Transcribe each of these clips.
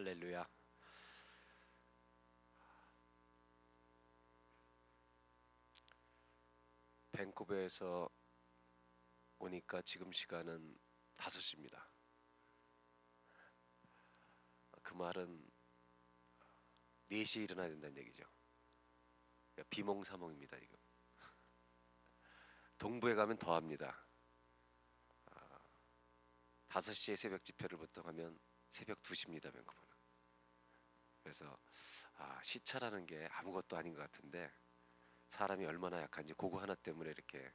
할렐루야. 밴쿠버에서 오니까 지금 시간은 5시입니다. 그 말은 4시에 일어나야 된다는 얘기죠. 비몽사몽입니다 지금. 동부에 가면 더합니다. 5시에 새벽 집회를 보통 하면 새벽 2시입니다 밴쿠버는. 그래서 시차라는 게 아무것도 아닌 것 같은데 사람이 얼마나 약한지 그거 하나 때문에 이렇게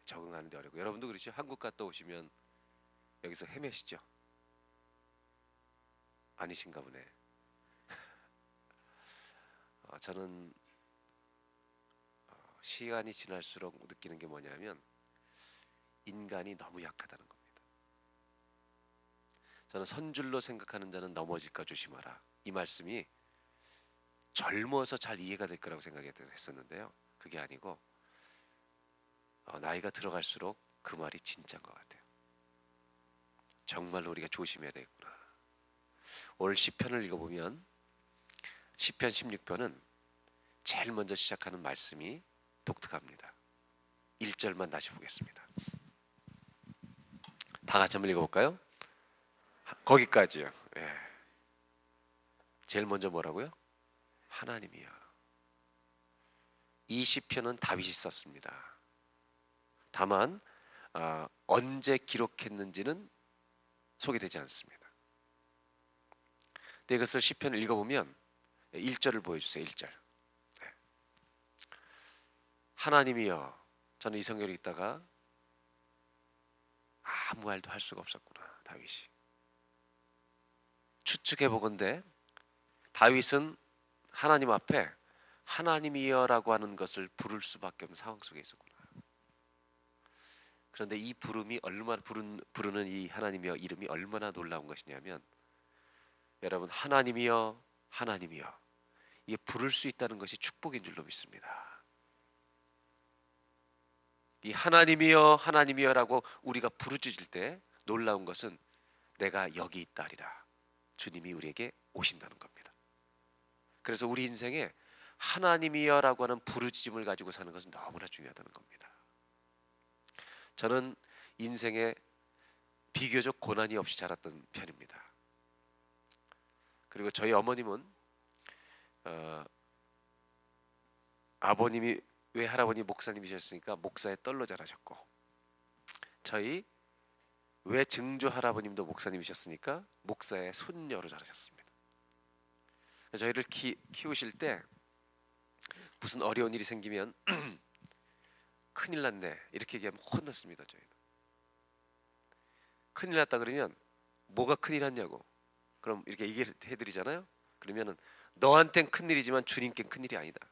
적응하는 데 어렵고, 여러분도 그렇죠? 한국 갔다 오시면 여기서 헤매시죠? 아니신가 보네. 저는 시간이 지날수록 느끼는 게 뭐냐면 인간이 너무 약하다는 겁니다. 저는 선줄로 생각하는 자는 넘어질까 조심하라, 이 말씀이 젊어서 잘 이해가 될 거라고 생각했었는데요, 그게 아니고 나이가 들어갈수록 그 말이 진짜인 것 같아요. 정말로 우리가 조심해야 되겠구나. 오늘 시편을 읽어보면 시편 16편은 제일 먼저 시작하는 말씀이 독특합니다. 1절만 다시 보겠습니다. 다 같이 한번 읽어볼까요? 거기까지요. 예. 제일 먼저 뭐라고요? 하나님이여. 이 시편은 다윗이 썼습니다. 다만 언제 기록했는지는 소개되지 않습니다. 근데 이것을 시편을 읽어보면 1절을 보여주세요. 1절. 하나님이여. 저는 이 성경을 읽다가 아무 말도 할 수가 없었구나, 다윗이. 추측해보건대 다윗은 하나님 앞에 하나님이여라고 하는 것을 부를 수밖에 없는 상황 속에 있었구나. 그런데 이 부름이 얼마나 부르는 이 하나님이여 이름이 얼마나 놀라운 것이냐면, 여러분, 하나님이여 하나님이여, 이게 부를 수 있다는 것이 축복인 줄로 믿습니다. 이 하나님이여 하나님이여라고 우리가 부르짖을 때 놀라운 것은 내가 여기 있다리라, 주님이 우리에게 오신다는 겁니다. 그래서 우리 인생에 하나님이여라고 하는 부르짖음을 가지고 사는 것은 너무나 중요하다는 겁니다. 저는 인생에 비교적 고난이 없이 자랐던 편입니다. 그리고 저희 어머님은 아버님이 외할아버니 목사님이셨으니까 목사의 떨로 자라셨고, 저희 외증조 할아버님도 목사님이셨으니까 목사의 손녀로 자라셨습니다. 저희를 키우실 때 무슨 어려운 일이 생기면 큰일 났네 이렇게 얘기하면 혼났습니다. 저희는 큰일 났다 그러면 뭐가 큰일 났냐고, 그럼 이렇게 얘기를 해드리잖아요. 그러면은 너한텐 큰일이지만 주님께는 큰일이 아니다.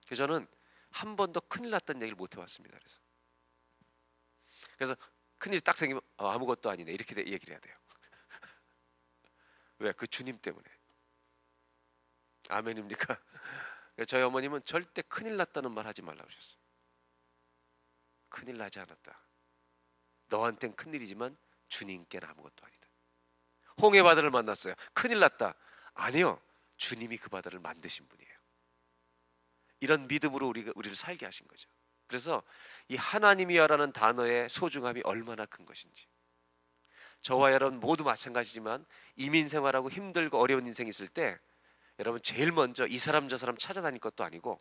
그래서 저는 한 번도 큰일 났다는 얘기를 못 해왔습니다. 그래서 큰일이 딱 생기면 아무것도 아니네 이렇게 얘기를 해야 돼요. 왜? 그 주님 때문에. 아멘입니까? 저희 어머님은 절대 큰일 났다는 말 하지 말라고 하셨어요. 큰일 나지 않았다. 너한텐 큰일이지만 주님께는 아무것도 아니다. 홍해 바다를 만났어요. 큰일 났다. 아니요, 주님이 그 바다를 만드신 분이에요. 이런 믿음으로 우리를 살게 하신 거죠. 그래서 이 하나님이여라는 단어의 소중함이 얼마나 큰 것인지, 저와 여러분 모두 마찬가지지만 이민 생활하고 힘들고 어려운 인생이 있을 때 여러분 제일 먼저 이 사람 저 사람 찾아다닐 것도 아니고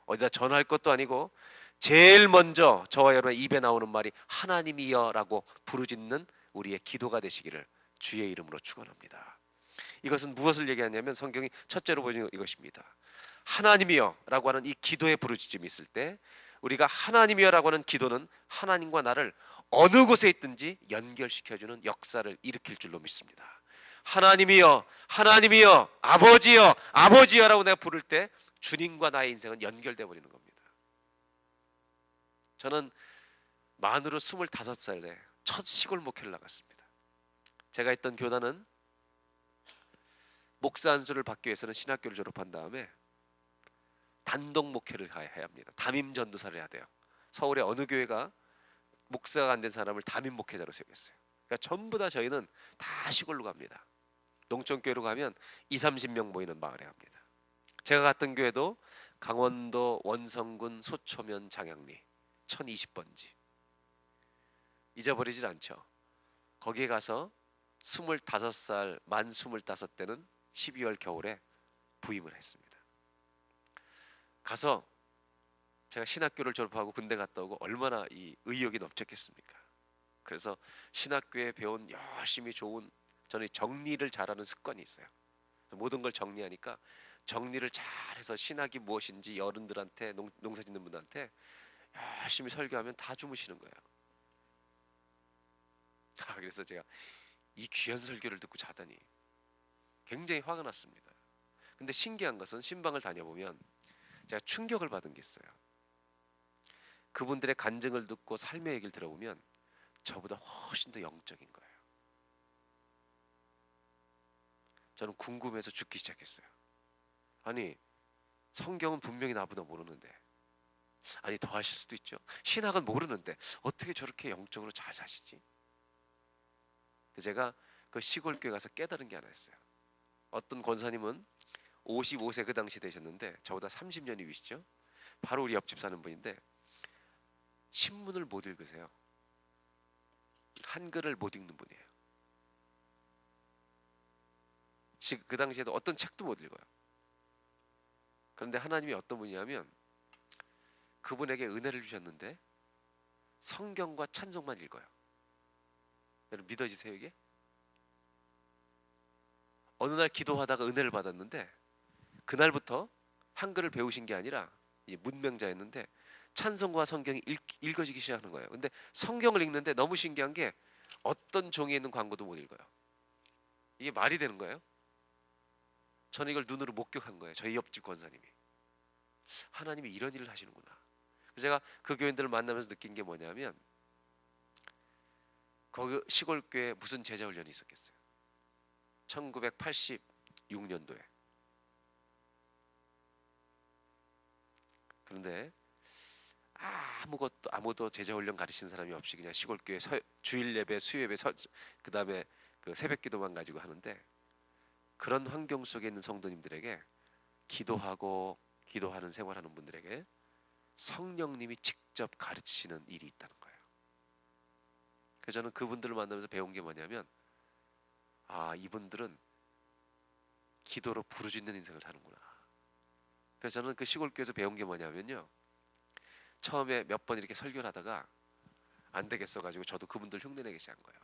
어디다 전화할 것도 아니고 제일 먼저 저와 여러분의 입에 나오는 말이 하나님이여라고 부르짖는 우리의 기도가 되시기를 주의 이름으로 축원합니다. 이것은 무엇을 얘기하냐면 성경이 첫째로 보여주는 이것입니다. 하나님이여라고 하는 이 기도의 부르짖음이 있을 때 우리가 하나님이여라고 하는 기도는 하나님과 나를 어느 곳에 있든지 연결시켜주는 역사를 일으킬 줄로 믿습니다. 하나님이여 하나님이여 아버지여 아버지여라고 내가 부를 때 주님과 나의 인생은 연결되어 버리는 겁니다. 저는 만으로 25살에 첫 시골 목회를 나갔습니다. 제가 있던 교단은 목사 안수를 받기 위해서는 신학교를 졸업한 다음에 단독 목회를 해야 합니다. 담임 전도사를 해야 돼요. 서울의 어느 교회가 목사가 안 된 사람을 담임 목회자로 세우겠어요. 그러니까 전부 다 저희는 다 시골로 갑니다. 농촌교회로 가면 2, 30명 모이는 마을에 갑니다. 제가 갔던 교회도 강원도 원성군 소초면 장양리 1020번지. 잊어버리질 않죠. 거기에 가서 25살 만 25대는 12월 겨울에 부임을 했습니다. 가서 제가 신학교를 졸업하고 군대 갔다 오고 얼마나 이 의욕이 넘쳤겠습니까? 그래서 신학교에 배운 열심히 좋은, 저는 정리를 잘하는 습관이 있어요. 모든 걸 정리하니까 정리를 잘해서 신학이 무엇인지 어른들한테 농사 짓는 분들한테 열심히 설교하면 다 주무시는 거예요. 그래서 제가 이 귀한 설교를 듣고 자다니 굉장히 화가 났습니다. 근데 신기한 것은 신방을 다녀보면 제가 충격을 받은 게 있어요. 그분들의 간증을 듣고 삶의 얘기를 들어보면 저보다 훨씬 더 영적인 거예요. 저는 궁금해서 죽기 시작했어요. 아니, 성경은 분명히 나보다 모르는데, 아니 더 하실 수도 있죠. 신학은 모르는데 어떻게 저렇게 영적으로 잘 사시지? 제가 그 시골 교회 가서 깨달은 게 하나 있어요. 어떤 권사님은 55세 그 당시 되셨는데 저보다 30년이 위시죠. 바로 우리 옆집 사는 분인데 신문을 못 읽으세요. 한글을 못 읽는 분이에요. 지금 그 당시에도 어떤 책도 못 읽어요. 그런데 하나님이 어떤 분이냐면 그분에게 은혜를 주셨는데 성경과 찬송만 읽어요. 여러분 믿어지세요 이게? 어느 날 기도하다가 은혜를 받았는데 그날부터 한글을 배우신 게 아니라 문맹자였는데 찬송과 성경이 읽어지기 시작하는 거예요. 근데 성경을 읽는데 너무 신기한 게 어떤 종이에 있는 광고도 못 읽어요. 이게 말이 되는 거예요? 저는 이걸 눈으로 목격한 거예요. 저희 옆집 권사님이. 하나님이 이런 일을 하시는구나. 그래서 제가 그 교인들을 만나면서 느낀 게 뭐냐면 거기 시골교회에 무슨 제자훈련이 있었겠어요. 1986년도에. 그런데 아무도 제자훈련 가르친 사람이 없이 그냥 시골교회 주일 예배, 수요예배, 그 다음에 그 새벽기도만 가지고 하는데 그런 환경 속에 있는 성도님들에게 기도하는 생활하는 분들에게 성령님이 직접 가르치시는 일이 있다는 거예요. 그래서 저는 그분들을 만나면서 배운 게 뭐냐면 이분들은 기도로 부르짖는 인생을 사는구나. 그래서 저는 그 시골교회에서 배운 게 뭐냐면요. 처음에 몇 번 이렇게 설교를 하다가 안 되겠어 가지고 저도 그분들 흉내내기 시작한 거예요.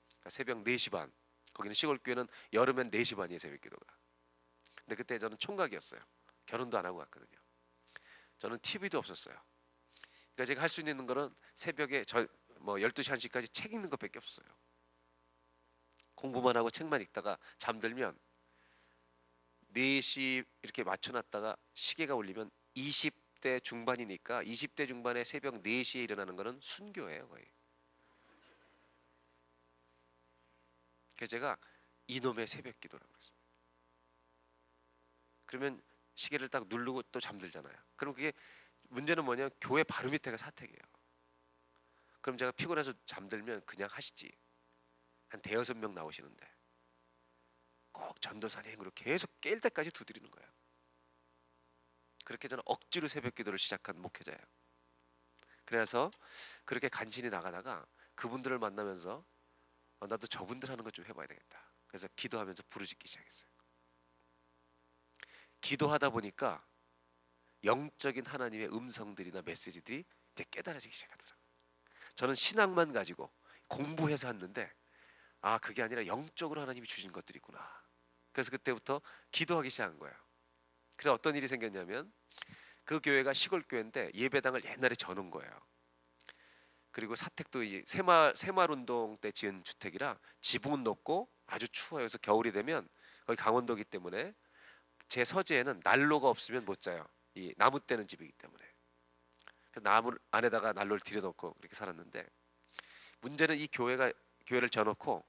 그러니까 새벽 4시 반. 거기는 시골교회는 여름엔 4시 반이에요, 새벽기도가. 근데 그때 저는 총각이었어요. 결혼도 안 하고 갔거든요. 저는 TV도 없었어요. 그러니까 제가 할 수 있는 거는 새벽에 12시 1시까지 책 읽는 것밖에 없었어요. 공부만 하고 책만 읽다가 잠들면 4시 이렇게 맞춰놨다가 시계가 울리면 20대 중반이니까 20대 중반에 새벽 4시에 일어나는 거는 순교예요, 거의. 그래서 제가 이놈의 새벽 기도라고 그랬습니다. 그러면 시계를 딱 누르고 또 잠들잖아요. 그럼 그게 문제는 뭐냐면 교회 바로 밑에가 사택이에요. 그럼 제가 피곤해서 잠들면 그냥 하시지. 한 대여섯 명 나오시는데 꼭 전도사님 행으로 계속 깰 때까지 두드리는 거예요. 그렇게 저는 억지로 새벽 기도를 시작한 목회자예요. 그래서 그렇게 간신히 나가다가 그분들을 만나면서 나도 저분들 하는 것 좀 해봐야 되겠다. 그래서 기도하면서 부르짖기 시작했어요. 기도하다 보니까 영적인 하나님의 음성들이나 메시지들이 이제 깨달아지기 시작하더라고요. 저는 신앙만 가지고 공부해서 했는데 그게 아니라 영적으로 하나님이 주신 것들이 있구나. 그래서 그때부터 기도하기 시작한 거예요. 그래서 어떤 일이 생겼냐면 그 교회가 시골 교회인데 예배당을 옛날에 져놓은 거예요. 그리고 사택도 이 새마을운동 때 지은 주택이라 지붕은 높고 아주 추워요. 그래서 겨울이 되면 거기 강원도기 때문에 제 서재에는 난로가 없으면 못 자요. 이 나무 떼는 집이기 때문에. 그래서 나무 안에다가 난로를 들여놓고 그렇게 살았는데 문제는 이 교회를 져놓고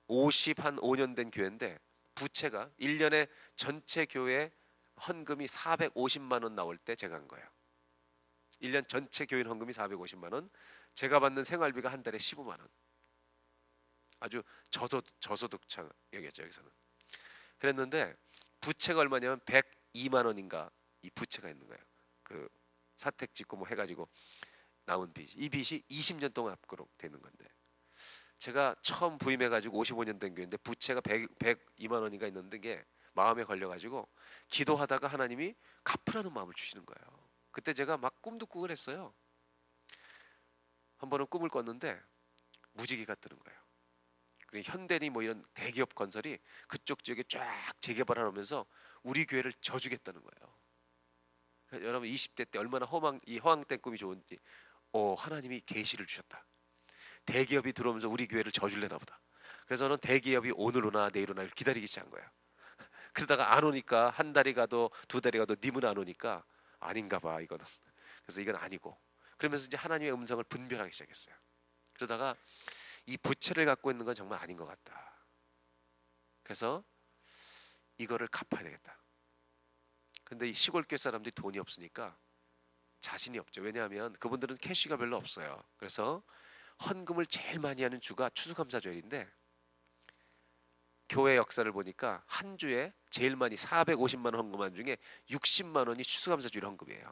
5년 된 교회인데 부채가 1년에 전체 교회 헌금이 450만 원 나올 때 제가 한 거예요. 1년 전체 교인 헌금이 450만 원, 제가 받는 생활비가 한 달에 15만 원. 아주 저소득층이었죠 여기서는. 그랬는데 부채가 얼마냐면 102만 원인가 이 부채가 있는 거예요. 그 사택 짓고 뭐 해가지고 남은 빚. 이 빚이 20년 동안 앞으로 되는 건데 제가 처음 부임해가지고 55년 된 교회인데 부채가 102만 원인가 있는데 게 마음에 걸려가지고 기도하다가 하나님이 갚으라는 마음을 주시는 거예요. 그때 제가 막 꿈도 꾸고 그랬어요. 한 번은 꿈을 꿨는데 무지개가 뜨는 거예요. 그리고 현대니 뭐 이런 대기업 건설이 그쪽 지역에 쫙 재개발하면서 우리 교회를 져주겠다는 거예요. 여러분 20대 때 얼마나 이 허황된 꿈이 좋은지 하나님이 계시를 주셨다. 대기업이 들어오면서 우리 교회를 져줄래나 보다. 그래서 저는 대기업이 오늘 오나 내일 오나 기다리기 시작한 거예요. 그러다가 안 오니까 한 달이 가도 두 달이 가도 님은 안 오니까 아닌가 봐 이거는. 그래서 이건 아니고 그러면서 이제 하나님의 음성을 분별하기 시작했어요. 그러다가 이 부채를 갖고 있는 건 정말 아닌 것 같다. 그래서 이거를 갚아야 되겠다. 근데 이 시골교회 사람들이 돈이 없으니까 자신이 없죠. 왜냐하면 그분들은 캐시가 별로 없어요. 그래서 헌금을 제일 많이 하는 주가 추수감사절인데 교회 역사를 보니까 한 주에 제일 많이 450만 원 헌금한 중에 60만 원이 추수감사주일 헌금이에요.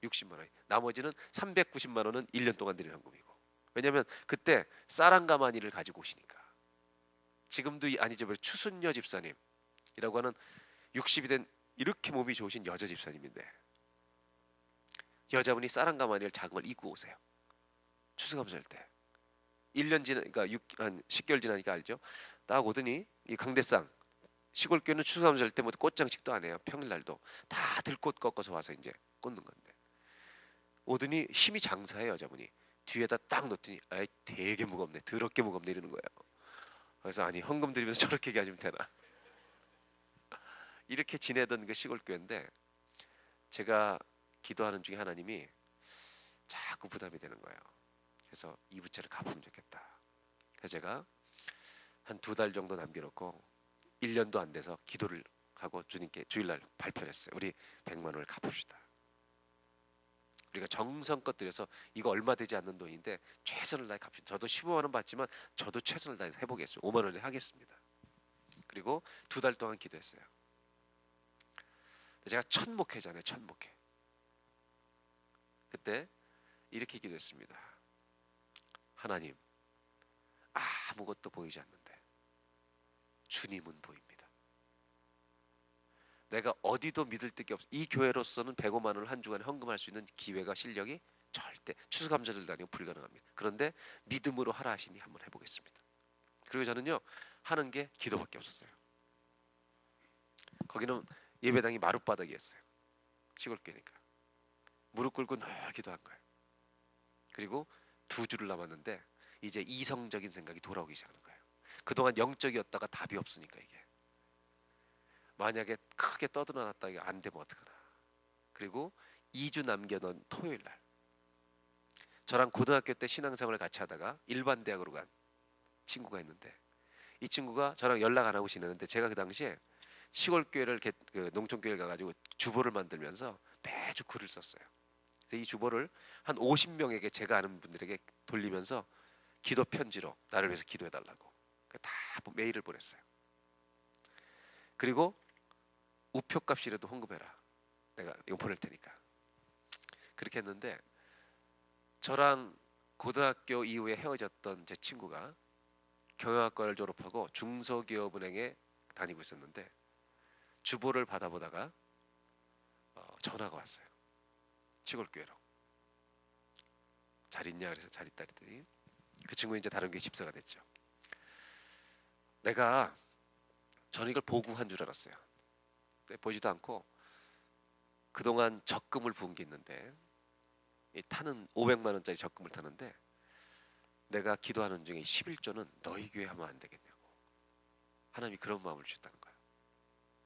60만 원. 나머지는 390만 원은 1년 동안 드리는 헌금이고. 왜냐하면 그때 사랑가마니를 가지고 오시니까. 지금도 아니죠. 추순여 집사님이라고 하는 60이 된 이렇게 몸이 좋으신 여자 집사님인데 여자분이 사랑가마니를 작은 걸 입고 오세요. 추수감사할 때. 1년 그러니까 한 10개월 지나니까 알죠. 딱 오더니 이 강대상 시골 교회는 추수감사할 때 뭐 꽃장식도 안 해요. 평일날도 다 들꽃 꺾어서 와서 이제 꽂는 건데 오더니 힘이 장사해요 여자분이. 뒤에다 딱 놓더니 아이 되게 무겁네, 더럽게 무겁네 이러는 거예요. 그래서 아니 헌금 드리면서 저렇게 얘기하시면 되나. 이렇게 지내던 그 시골 교회인데 제가 기도하는 중에 하나님이 자꾸 부담이 되는 거예요. 그래서 이 부채를 갚으면 좋겠다. 그래서 제가 한 2달 정도 남겨놓고 1년도 안 돼서 기도를 하고 주님께 주일날 발표를 했어요. 우리 100만 원을 갚읍시다. 우리가 정성껏 들여서 이거 얼마 되지 않는 돈인데 최선을 다해 갚읍시다. 저도 15만 원 받지만 저도 최선을 다해 해보겠습니다. 5만 원에 하겠습니다. 그리고 2달 동안 기도했어요. 제가 첫 목회잖아요. 첫 목회. 그때 이렇게 기도했습니다. 하나님, 아무것도 보이지 않는데 주님은 보입니다. 내가 어디도 믿을 데가 없어. 이 교회로서는 105만 원을 한 주간에 헌금할 수 있는 기회가 실력이 절대 추수감사절도 아니고 불가능합니다. 그런데 믿음으로 하라 하시니 한번 해보겠습니다. 그리고 저는요 하는 게 기도밖에 없었어요. 거기는 예배당이 마룻바닥이었어요. 시골교회니까 무릎 꿇고 늘 기도한 거예요. 그리고 2주를 남았는데 이제 이성적인 생각이 돌아오기 시작하는 거예요. 그동안 영적이었다가 답이 없으니까 이게 만약에 크게 떠들어놨다 이게 안 되면 어떡하나. 그리고 2주 남겨놓은 토요일 날 저랑 고등학교 때 신앙생활을 같이 하다가 일반 대학으로 간 친구가 있는데 이 친구가 저랑 연락 안 하고 지내는데 제가 그 당시에 시골 교회를 그 농촌 교회를 가가지고 주보를 만들면서 매주 글을 썼어요. 이 주보를 한 50명에게 제가 아는 분들에게 돌리면서 기도 편지로 나를 위해서 기도해달라고 다 메일을 보냈어요. 그리고 우표값이라도 헌금해라. 내가 이거 보낼 테니까. 그렇게 했는데 저랑 고등학교 이후에 헤어졌던 제 친구가 경영학과를 졸업하고 중소기업은행에 다니고 있었는데 주보를 받아보다가 전화가 왔어요. 시골교회로. 잘 있냐 그래서 잘 있다 그랬더니 그 친구는 이제 다른 교회 집사가 됐죠. 저는 이걸 보고한 줄 알았어요. 보지도 않고 그동안 적금을 부은 게 있는데 타는 500만 원짜리 적금을 타는데 내가 기도하는 중에 11조는 너희 교회 하면 안 되겠냐고 하나님이 그런 마음을 주셨다는 거예요.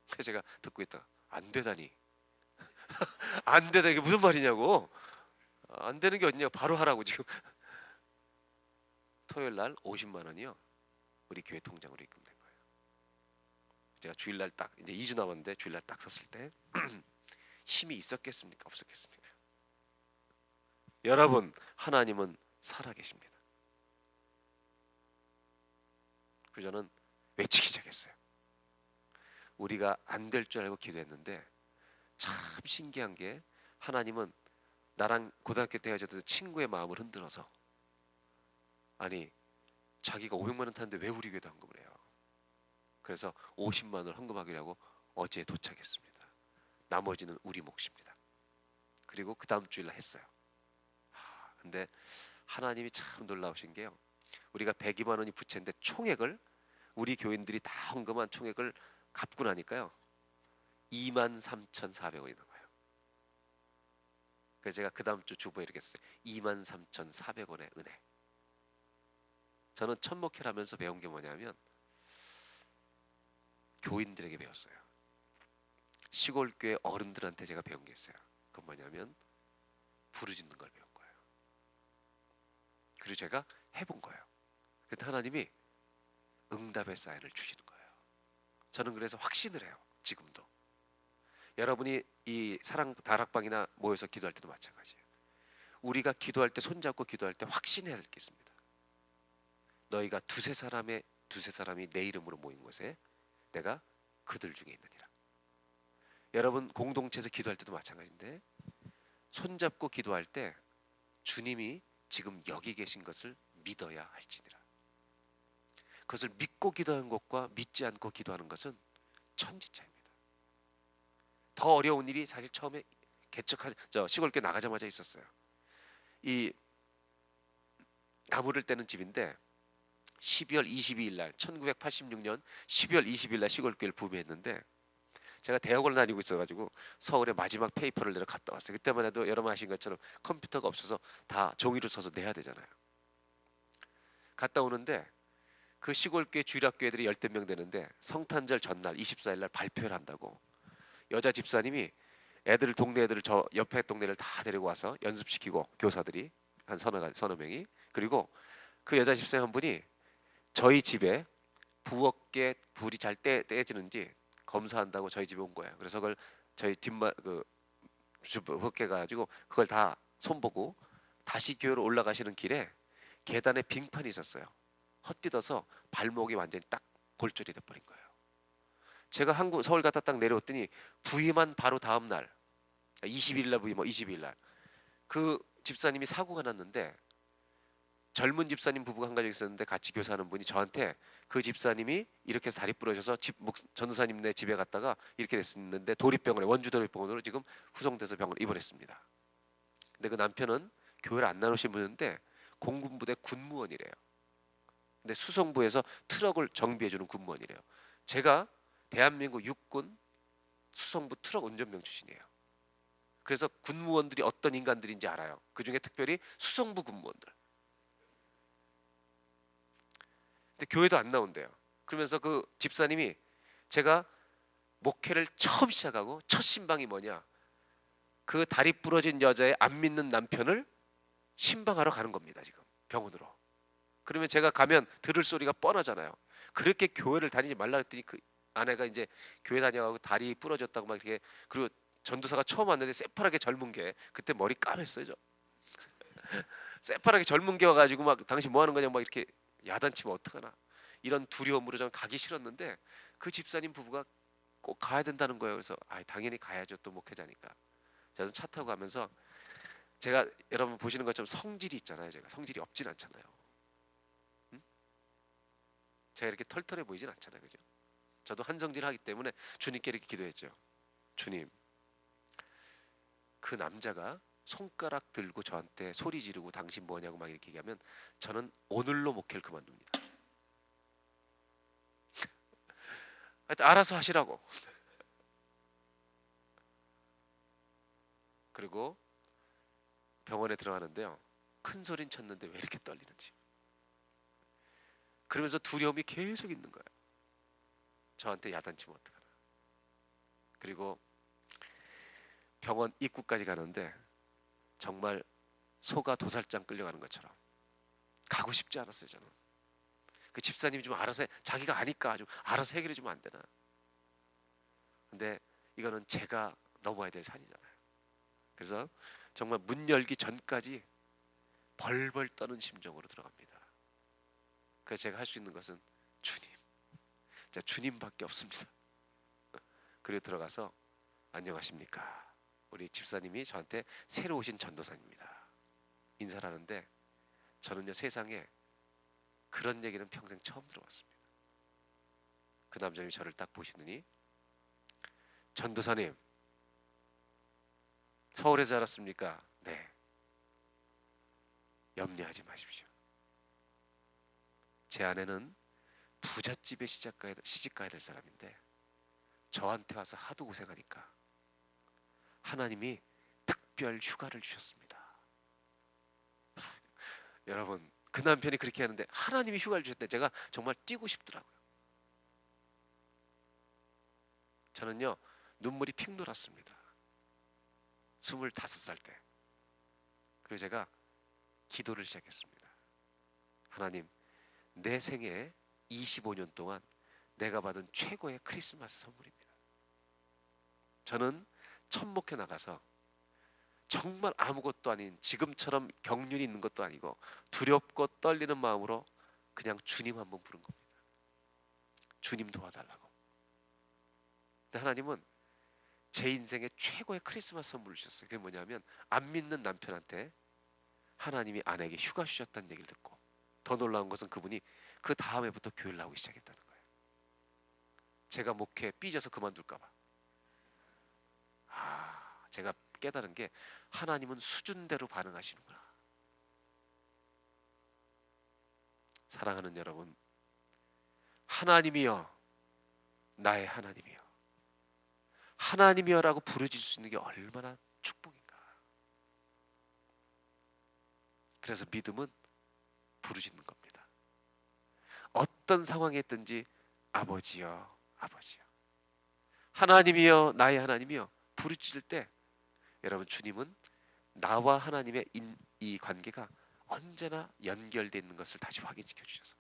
그래서 제가 듣고 있다가 안 되다니 안 되다 이게 무슨 말이냐고. 안 되는 게 어딨냐고 바로 하라고 지금. 토요일 날 50만 원이요 우리 교회 통장으로 입금된 거예요. 제가 주일날 딱 이제 2주 남았는데 주일날 딱 섰을 때 힘이 있었겠습니까 없었겠습니까? 여러분 하나님은 살아계십니다. 그래서 저는 외치기 시작했어요. 우리가 안 될 줄 알고 기도했는데 참 신기한 게 하나님은 나랑 고등학교 때 헤어졌던 친구의 마음을 흔들어서 아니 자기가 500만 원 탔는데 왜 우리 교회도 헌금을 해요. 그래서 50만 원을 헌금하기로 하고 어제 도착했습니다. 나머지는 우리 몫입니다. 그리고 그 다음 주일날 했어요. 근데 하나님이 참 놀라우신 게요. 우리가 102만 원이 부채인데 총액을 우리 교인들이 다 헌금한 총액을 갚고 나니까요. 23,400원이 나와요. 그래서 제가 그 다음 주 주보에 이렇게 했어요. 23,400원의 은혜. 저는 첫 목회를 하면서 배운 게 뭐냐면 교인들에게 배웠어요. 시골교회 어른들한테 제가 배운 게 있어요. 그건 뭐냐면 부르짖는 걸 배운 거예요. 그리고 제가 해본 거예요. 그때 하나님이 응답의 사인을 주시는 거예요. 저는 그래서 확신을 해요. 지금도. 여러분이 이 사랑 다락방이나 모여서 기도할 때도 마찬가지예요. 우리가 기도할 때 손잡고 기도할 때 확신해야 될 게 있습니다. 너희가 두세 사람이 내 이름으로 모인 곳에 내가 그들 중에 있느니라. 여러분 공동체에서 기도할 때도 마찬가지인데 손잡고 기도할 때 주님이 지금 여기 계신 것을 믿어야 할지니라. 그것을 믿고 기도하는 것과 믿지 않고 기도하는 것은 천지차입니다. 더 어려운 일이 사실 처음에 시골교회 나가자마자 있었어요. 이 나무를 떼는 집인데 12월 22일 날 1986년 12월 20일 날 시골교회를 부임했는데 제가 대학원을 다니고 있어가지고 서울에 마지막 페이퍼를 내러 갔다 왔어요. 그때만 해도 여러분 아신 것처럼 컴퓨터가 없어서 다 종이로 써서 내야 되잖아요. 갔다 오는데 그 시골교회 주일학교애들이 10대 명 되는데 성탄절 전날 24일 날 발표를 한다고 여자 집사님이 동네 애들을 저 옆에 동네를 다 데리고 와서 연습시키고 교사들이 한 서너 명이 그리고 그 여자 집사님 한 분이 저희 집에 부엌에 불이 잘 떼지는지 검사한다고 저희 집에 온 거예요. 그래서 그걸 저희 부엌에 가지고 그걸 다 손보고 다시 교회로 올라가시는 길에 계단에 빙판이 있었어요. 헛디뎌서 발목이 완전히 딱 골절이 돼버린 거예요. 제가 서울 갔다 딱 내려왔더니 부임한 바로 다음 날 20일 날 부임 20일 날 그 집사님이 사고가 났는데 젊은 집사님 부부가 한 가족 있었는데 같이 교사하는 분이 저한테 그 집사님이 이렇게 해서 다리 부러져서 전도사님네 집에 갔다가 이렇게 됐었는데 원주 도립병원으로 지금 후송돼서 병원에 입원했습니다. 근데 그 남편은 교회를 안 나누신 분인데 공군부대 군무원이래요. 근데 수송부에서 트럭을 정비해주는 군무원이래요. 제가 대한민국 육군 수송부 트럭 운전병 출신이에요. 그래서 군무원들이 어떤 인간들인지 알아요. 그중에 특별히 수송부 군무원들. 근데 교회도 안 나온대요. 그러면서 그 집사님이 제가 목회를 처음 시작하고 첫 신방이 뭐냐? 그 다리 부러진 여자의 안 믿는 남편을 신방하러 가는 겁니다. 지금 병원으로. 그러면 제가 가면 들을 소리가 뻔하잖아요. 그렇게 교회를 다니지 말라 했더니 그 아내가 이제 교회 다녀가고 다리 부러졌다고 막 이렇게 그리고 전도사가 처음 왔는데 새파랗게 젊은 게 그때 머리 까맸어요. 저. 새파랗게 젊은 게 와가지고 막 당신 뭐 하는 거냐 막 이렇게 야단치면 어떡하나 이런 두려움으로 저는 가기 싫었는데 그 집사님 부부가 꼭 가야 된다는 거예요. 그래서 당연히 가야죠. 또 목회자니까. 저는 차 타고 가면서 제가 여러분 보시는 것처럼 성질이 있잖아요. 제가 성질이 없진 않잖아요. 응? 제가 이렇게 털털해 보이진 않잖아요. 그죠? 저도 한성질 하기 때문에 주님께 이렇게 기도했죠. 주님, 그 남자가 손가락 들고 저한테 소리 지르고 당신 뭐냐고 막 이렇게 얘기하면 저는 오늘로 목회를 그만둡니다. 하여튼 알아서 하시라고. 그리고 병원에 들어가는데요. 큰 소리는 쳤는데 왜 이렇게 떨리는지. 그러면서 두려움이 계속 있는 거예요. 저한테 야단치면 어떡하나. 그리고 병원 입구까지 가는데 정말 소가 도살장 끌려가는 것처럼 가고 싶지 않았어요. 저는. 그 집사님이 좀 알아서 자기가 아니까 좀 알아서 해결해 주면 안 되나. 근데 이거는 제가 넘어야 될 산이잖아요. 그래서 정말 문 열기 전까지 벌벌 떠는 심정으로 들어갑니다. 그래서 제가 할 수 있는 것은 주님. 자, 주님밖에 없습니다. 그리고 들어가서 안녕하십니까. 우리 집사님이 저한테 새로 오신 전도사입니다. 인사를 하는데 저는요 세상에 그런 얘기는 평생 처음 들어봤습니다. 그 남자님이 저를 딱 보시더니 전도사님 서울에 자랐습니까? 네. 염려하지 마십시오. 제 아내는 부잣집에 시집가야 될 사람인데 저한테 와서 하도 고생하니까 하나님이 특별 휴가를 주셨습니다. 여러분 그 남편이 그렇게 하는데 하나님이 휴가를 주셨대. 제가 정말 뛰고 싶더라고요. 저는요 눈물이 픽 돌았습니다. 25살 때. 그리고 제가 기도를 시작했습니다. 하나님, 내 생애 25년 동안 내가 받은 최고의 크리스마스 선물입니다. 저는 첫 목회 나가서 정말 아무것도 아닌 지금처럼 경륜이 있는 것도 아니고 두렵고 떨리는 마음으로 그냥 주님 한번 부른 겁니다. 주님 도와달라고. 근데 하나님은 제 인생의 최고의 크리스마스 선물을 주셨어요. 그게 뭐냐면 안 믿는 남편한테 하나님이 아내에게 휴가 주셨다는 얘기를 듣고 더 놀라운 것은 그분이 그 다음 해부터 교회를 나오기 시작했다는 거예요. 제가 목회 삐져서 그만둘까 봐. 제가 깨달은 게 하나님은 수준대로 반응하시는구나. 사랑하는 여러분, 하나님이여, 나의 하나님이여, 하나님이여라고 부르질 수 있는 게 얼마나 축복인가. 그래서 믿음은 부르짖는 겁니다. 어떤 상황에 있든지 아버지여, 아버지여, 하나님이여, 나의 하나님이여 부르짖을 때 여러분 주님은 나와 하나님의 이 관계가 언제나 연결되어 있는 것을 다시 확인시켜 주셔서,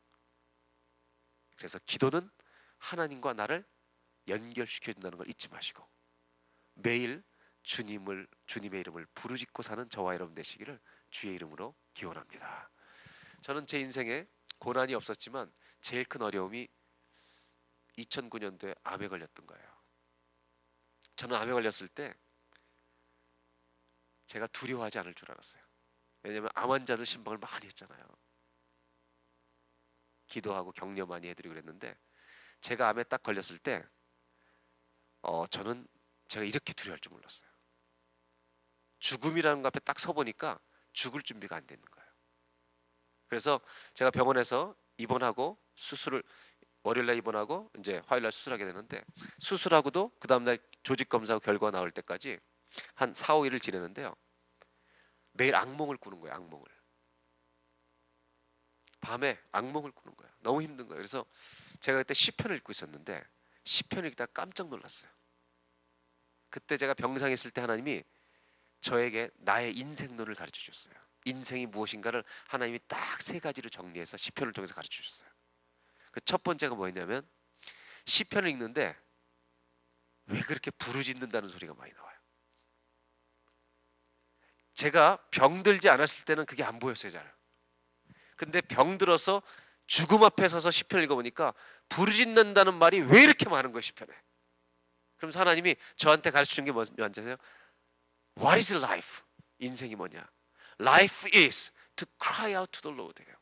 그래서 기도는 하나님과 나를 연결시켜 준다는 걸 잊지 마시고 매일 주님의 이름을 부르짖고 사는 저와 여러분 되시기를 주의 이름으로 기원합니다. 저는 제 인생에 고난이 없었지만 제일 큰 어려움이 2009년도에 암에 걸렸던 거예요. 저는 암에 걸렸을 때 제가 두려워하지 않을 줄 알았어요. 왜냐하면 암 환자들 신방을 많이 했잖아요. 기도하고 격려 많이 해드리고 그랬는데 제가 암에 딱 걸렸을 때 저는 제가 이렇게 두려워할 줄 몰랐어요. 죽음이라는 것 앞에 딱 서보니까 죽을 준비가 안 되는 거예요. 그래서 제가 병원에서 입원하고 수술을 월요일날 입원하고 이제 화요일날 수술하게 되는데 수술하고도 그 다음날 조직검사하고 결과가 나올 때까지 한 4, 5일을 지내는데요. 매일 악몽을 꾸는 거예요. 악몽을. 밤에 악몽을 꾸는 거예요. 너무 힘든 거예요. 그래서 제가 그때 시편을 읽고 있었는데 시편을 읽다가 깜짝 놀랐어요. 그때 제가 병상에 있을 때 하나님이 저에게 나의 인생론을 가르쳐 주셨어요. 인생이 무엇인가를 하나님이 딱 3가지로 정리해서 시편을 통해서 가르쳐 주셨어요. 그 첫 번째가 뭐였냐면 시편을 읽는데 왜 그렇게 부르짖는다는 소리가 많이 나와요. 제가 병들지 않았을 때는 그게 안 보였어요, 잘. 근데 병들어서 죽음 앞에 서서 시편을 읽어보니까 부르짖는다는 말이 왜 이렇게 많은 거예요, 시편에. 그러면서 하나님이 저한테 가르쳐준 게 뭔지 아세요? What is life? 인생이 뭐냐? Life is to cry out to the Lord예요.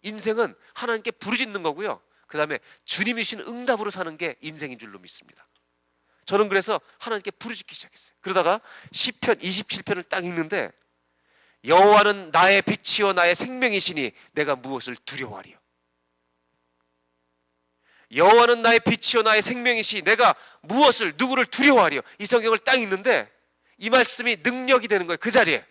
인생은 하나님께 부르짖는 거고요. 그 다음에 주님이신 응답으로 사는 게 인생인 줄로 믿습니다. 저는 그래서 하나님께 부르짖기 시작했어요. 그러다가 시편 27편을 딱 읽는데 여호와는 나의 빛이요 나의 생명이시니 내가 무엇을 두려워하리요. 여호와는 나의 빛이요 나의 생명이시 내가 무엇을 누구를 두려워하리요. 이 성경을 딱 읽는데 이 말씀이 능력이 되는 거예요. 그 자리에.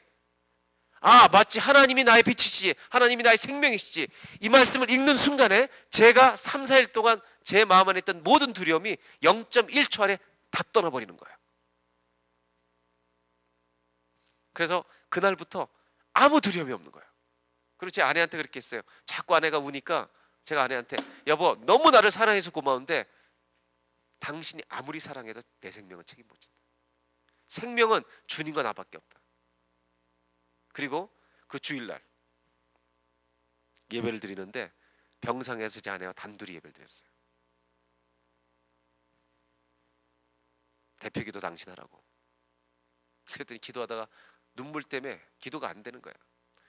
마치 하나님이 나의 빛이시지 하나님이 나의 생명이시지. 이 말씀을 읽는 순간에 제가 3, 4일 동안 제 마음 안에 있던 모든 두려움이 0.1초 안에 다 떠나버리는 거예요. 그래서 그날부터 아무 두려움이 없는 거예요. 그리고 제 아내한테 그렇게 했어요. 자꾸 아내가 우니까 제가 아내한테 여보 너무 나를 사랑해서 고마운데 당신이 아무리 사랑해도 내 생명은 책임 못 진다. 생명은 주님과 나밖에 없다. 그리고 그 주일날 예배를 드리는데 병상에서 제 아내와 단둘이 예배를 드렸어요. 대표기도 당신 하라고. 그랬더니 기도하다가 눈물 때문에 기도가 안 되는 거야.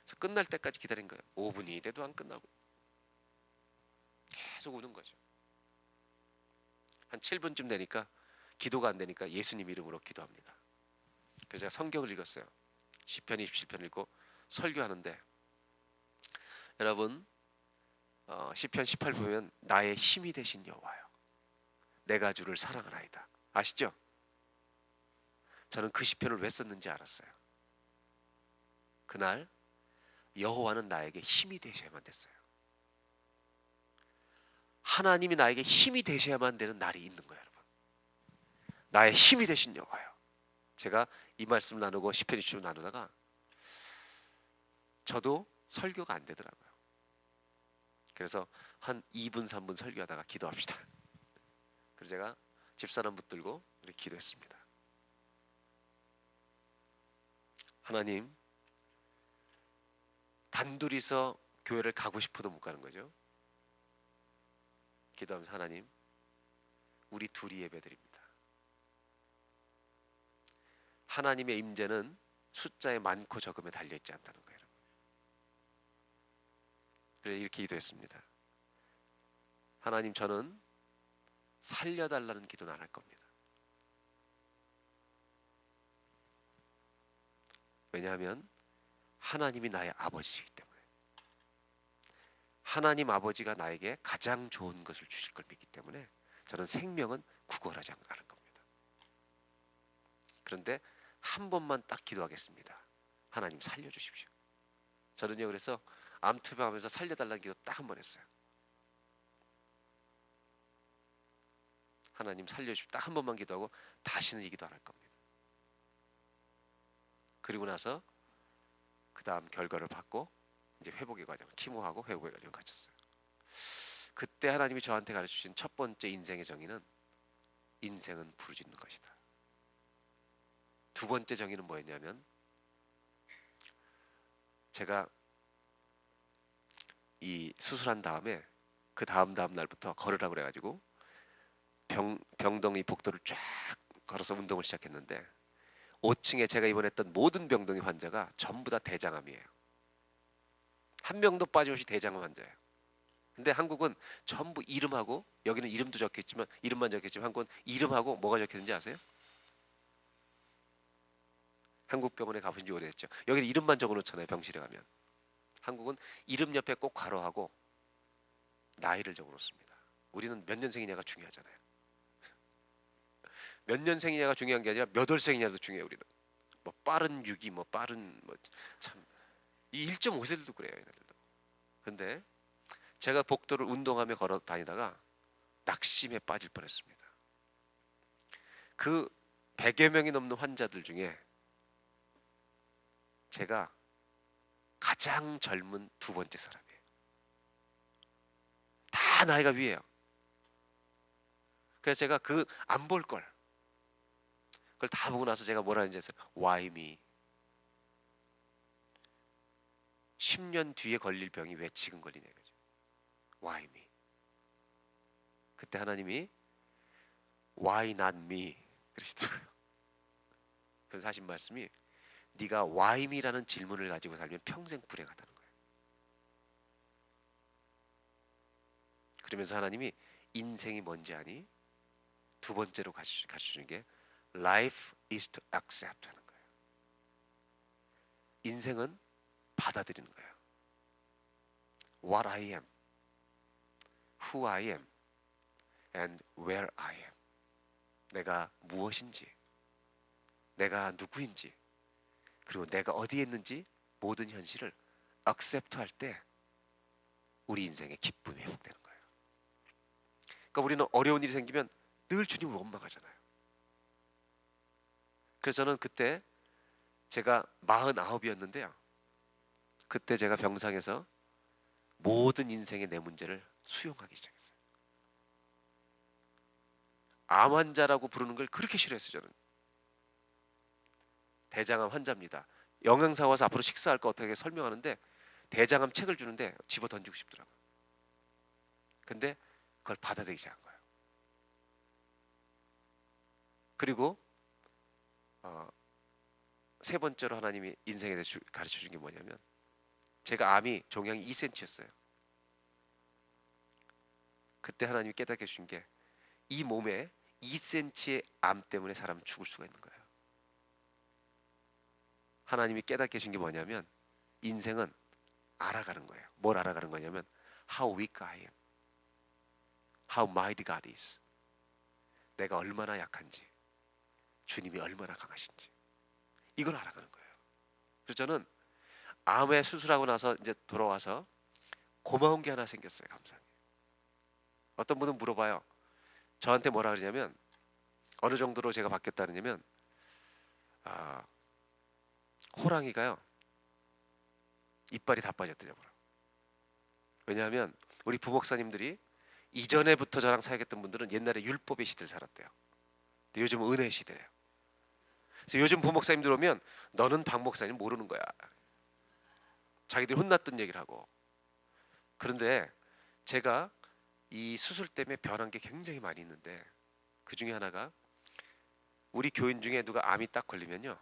그래서 끝날 때까지 기다린 거예요. 5분이 돼도 안 끝나고 계속 우는 거죠. 한 7분쯤 되니까 기도가 안 되니까 예수님 이름으로 기도합니다. 그래서 제가 성경을 읽었어요. 시편 27편 읽고 설교하는데, 여러분 시편 18 보면 나의 힘이 되신 여호와요, 내가 주를 사랑하나이다. 아시죠? 저는 그 시편을 왜 썼는지 알았어요. 그날 여호와는 나에게 힘이 되셔야만 됐어요. 하나님이 나에게 힘이 되셔야만 되는 날이 있는 거예요, 여러분. 나의 힘이 되신 여호와요. 제가 이 말씀을 나누고 시편 20을 나누다가 저도 설교가 안 되더라고요. 그래서 한 2분 3분 설교하다가 기도합시다. 그래서 제가 집사람 붙들고 이렇게 기도했습니다. 하나님, 단둘이서 교회를 가고 싶어도 못 가는 거죠. 기도하면서 하나님, 우리 둘이 예배드립니다. 하나님의 임재는 숫자에 많고 적음에 달려있지 않다는 거예요. 그래서 이렇게 기도했습니다. 하나님, 저는 살려달라는 기도는 안 할 겁니다. 왜냐하면 하나님이 나의 아버지이기 때문에, 하나님 아버지가 나에게 가장 좋은 것을 주실 걸 믿기 때문에 저는 생명은 구걸하지 않을 겁니다. 그런데 한 번만 딱 기도하겠습니다. 하나님 살려주십시오. 저는요, 그래서 암투병하면서 살려달라는 기도 딱 한 번 했어요. 하나님 살려주십시오. 딱 한 번만 기도하고 다시는 이 기도 안 할 겁니다. 그리고 나서 그 다음 결과를 받고 이제 회복의 과정, 키모하고 회복의 과정을 거쳤어요. 그때 하나님이 저한테 가르쳐주신 첫 번째 인생의 정의는 인생은 부르짖는 것이다. 두 번째 정의는 뭐였냐면, 제가 이 수술한 다음에 그 다음 날부터 걸으라고 그래가지고 병동이 복도를 쫙 걸어서 운동을 시작했는데, 5층에 제가 입원했던 모든 병동의 환자가 전부 다 대장암이에요. 한 명도 빠짐없이 대장암 환자예요. 근데 한국은 전부 이름하고, 여기는 이름도 적혀있지만, 이름만 적혀있지만 한국은 이름하고 뭐가 적혀있는지 아세요? 한국 병원에 가본 지 오래됐죠. 여기는 이름만 적어놓잖아요, 병실에 가면. 한국은 이름 옆에 꼭 괄호하고 나이를 적어놓습니다. 우리는 몇 년생이냐가 중요하잖아요. 몇 년생이냐가 중요한 게 아니라 몇 월생이냐도 중요해요. 우리는 뭐 빠른 6이 뭐 빠른 뭐 참, 이 1.5세들도 그래요, 얘네들도. 근데 제가 복도를 운동하며 걸어 다니다가 낙심에 빠질 뻔했습니다. 그 100여 명이 넘는 환자들 중에 제가 가장 젊은 두 번째 사람이에요. 다 나이가 위에요. 그래서 제가 그 안 볼 걸, 그걸 다 보고 나서 제가 뭐라 하는지 했어요. Why me? 10년 뒤에 걸릴 병이 왜 지금 걸리냐 이거죠. Why me? 그때 하나님이 Why not me? 그러시더라고요. 그래서 하신 말씀이, 네가 Why me라는 질문을 가지고 살면 평생 불행하다는 거예요. 그러면서 하나님이 인생이 뭔지 아니? 두 번째로 가르쳐주는 게 Life is to accept 하는 거예요. 인생은 받아들이는 거예요. What I am, who I am, and where I am. 내가 무엇인지, 내가 누구인지, 그리고 내가 어디에 있는지 모든 현실을 accept 할 때 우리 인생의 기쁨이 회복되는 거예요. 그러니까 우리는 어려운 일이 생기면 늘 주님을 원망하잖아요. 그래서 저는 그때 제가 49이었는데요. 그때 제가 병상에서 모든 인생의 내 문제를 수용하기 시작했어요. 암 환자라고 부르는 걸 그렇게 싫어했어요. 저는 대장암 환자입니다. 영양사 와서 앞으로 식사할 거 어떻게 설명하는데 대장암 책을 주는데 집어 던지고 싶더라고요. 근데 그걸 받아들이기 시작한 거예요. 그리고 세 번째로 하나님이 인생에 대해서 가르쳐 준 게 뭐냐면, 제가 암이 종양이 2cm였어요. 그때 하나님이 깨닫게 해준 게, 이 몸에 2cm의 암 때문에 사람은 죽을 수가 있는 거예요. 하나님이 깨닫게 해준 게 뭐냐면, 인생은 알아가는 거예요. 뭘 알아가는 거냐면, how weak I am, how mighty God is. 내가 얼마나 약한지, 주님이 얼마나 강하신지, 이걸 알아가는 거예요. 그래서 저는 암에 수술하고 나서 이제 돌아와서 고마운 게 하나 생겼어요. 감사하게. 어떤 분은 물어봐요. 저한테 뭐라 그러냐면, 어느 정도로 제가 바뀌었다느냐면, 호랑이가요, 이빨이 다 빠졌더라고요. 왜냐하면 우리 부목사님들이 이전에부터 저랑 사역했던 분들은 옛날에 율법의 시대를 살았대요. 근데 요즘은 은혜의 시대래요. 그래서 요즘 부목사님들 오면, 너는 박 목사님 모르는 거야. 자기들이 혼났던 얘기를 하고. 그런데 제가 이 수술 때문에 변한 게 굉장히 많이 있는데, 그 중에 하나가, 우리 교인 중에 누가 암이 딱 걸리면요,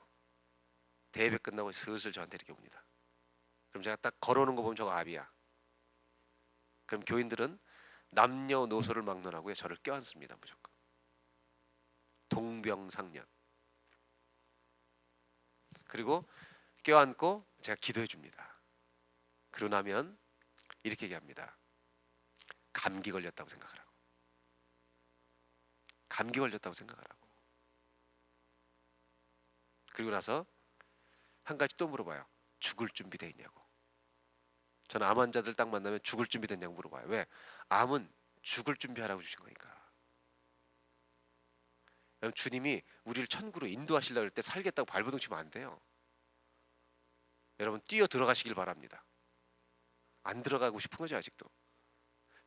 대예배 끝나고 슬슬 저한테 이렇게 옵니다. 그럼 제가 딱 걸어오는 거 보면 저거 암이야. 그럼 교인들은 남녀노소를 막론하고요, 저를 껴안습니다. 무조건 동병상련. 그리고 껴안고 제가 기도해 줍니다. 그러고 나면 이렇게 얘기합니다. 감기 걸렸다고 생각하라고. 감기 걸렸다고 생각하라고. 그리고 나서 한 가지 또 물어봐요. 죽을 준비 돼 있냐고. 저는 암 환자들 딱 만나면 죽을 준비 됐냐고 물어봐요. 왜? 암은 죽을 준비하라고 주신 거니까. 주님이 우리를 천국으로 인도하시려고 할 때 살겠다고 발버둥 치면 안 돼요. 여러분, 뛰어 들어가시길 바랍니다. 안 들어가고 싶은 거죠, 아직도.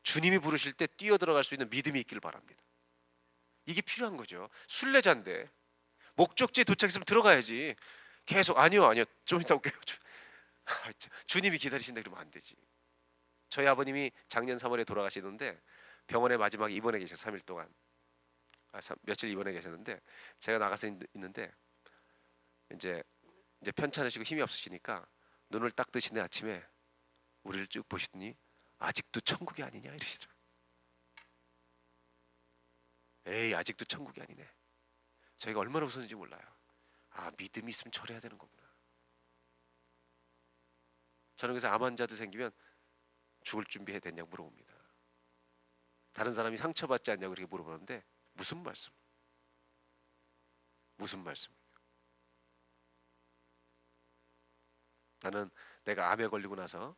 주님이 부르실 때 뛰어 들어갈 수 있는 믿음이 있길 바랍니다. 이게 필요한 거죠. 순례자인데 목적지에 도착했으면 들어가야지. 계속 아니요 좀 이따 올게요. 주님이 기다리신다 그러면 안 되지. 저희 아버님이 작년 3월에 돌아가시는데, 병원에 마지막에 입원해 계셔서 3일 동안, 며칠 입원해 계셨는데, 제가 나가서 있는데 이제 편찮으시고 힘이 없으시니까 눈을 딱 뜨시네. 아침에 우리를 쭉 보시더니, 아직도 천국이 아니냐 이러시더라고요. 에이, 아직도 천국이 아니네. 저희가 얼마나 웃었는지 몰라요. 믿음이 있으면 저래야 되는 거구나. 저는 그래서 암 환자들 생기면 죽을 준비해 됐냐고 물어봅니다. 다른 사람이 상처받지 않냐고 그렇게 물어보는데, 무슨 말씀? 나는 내가 암에 걸리고 나서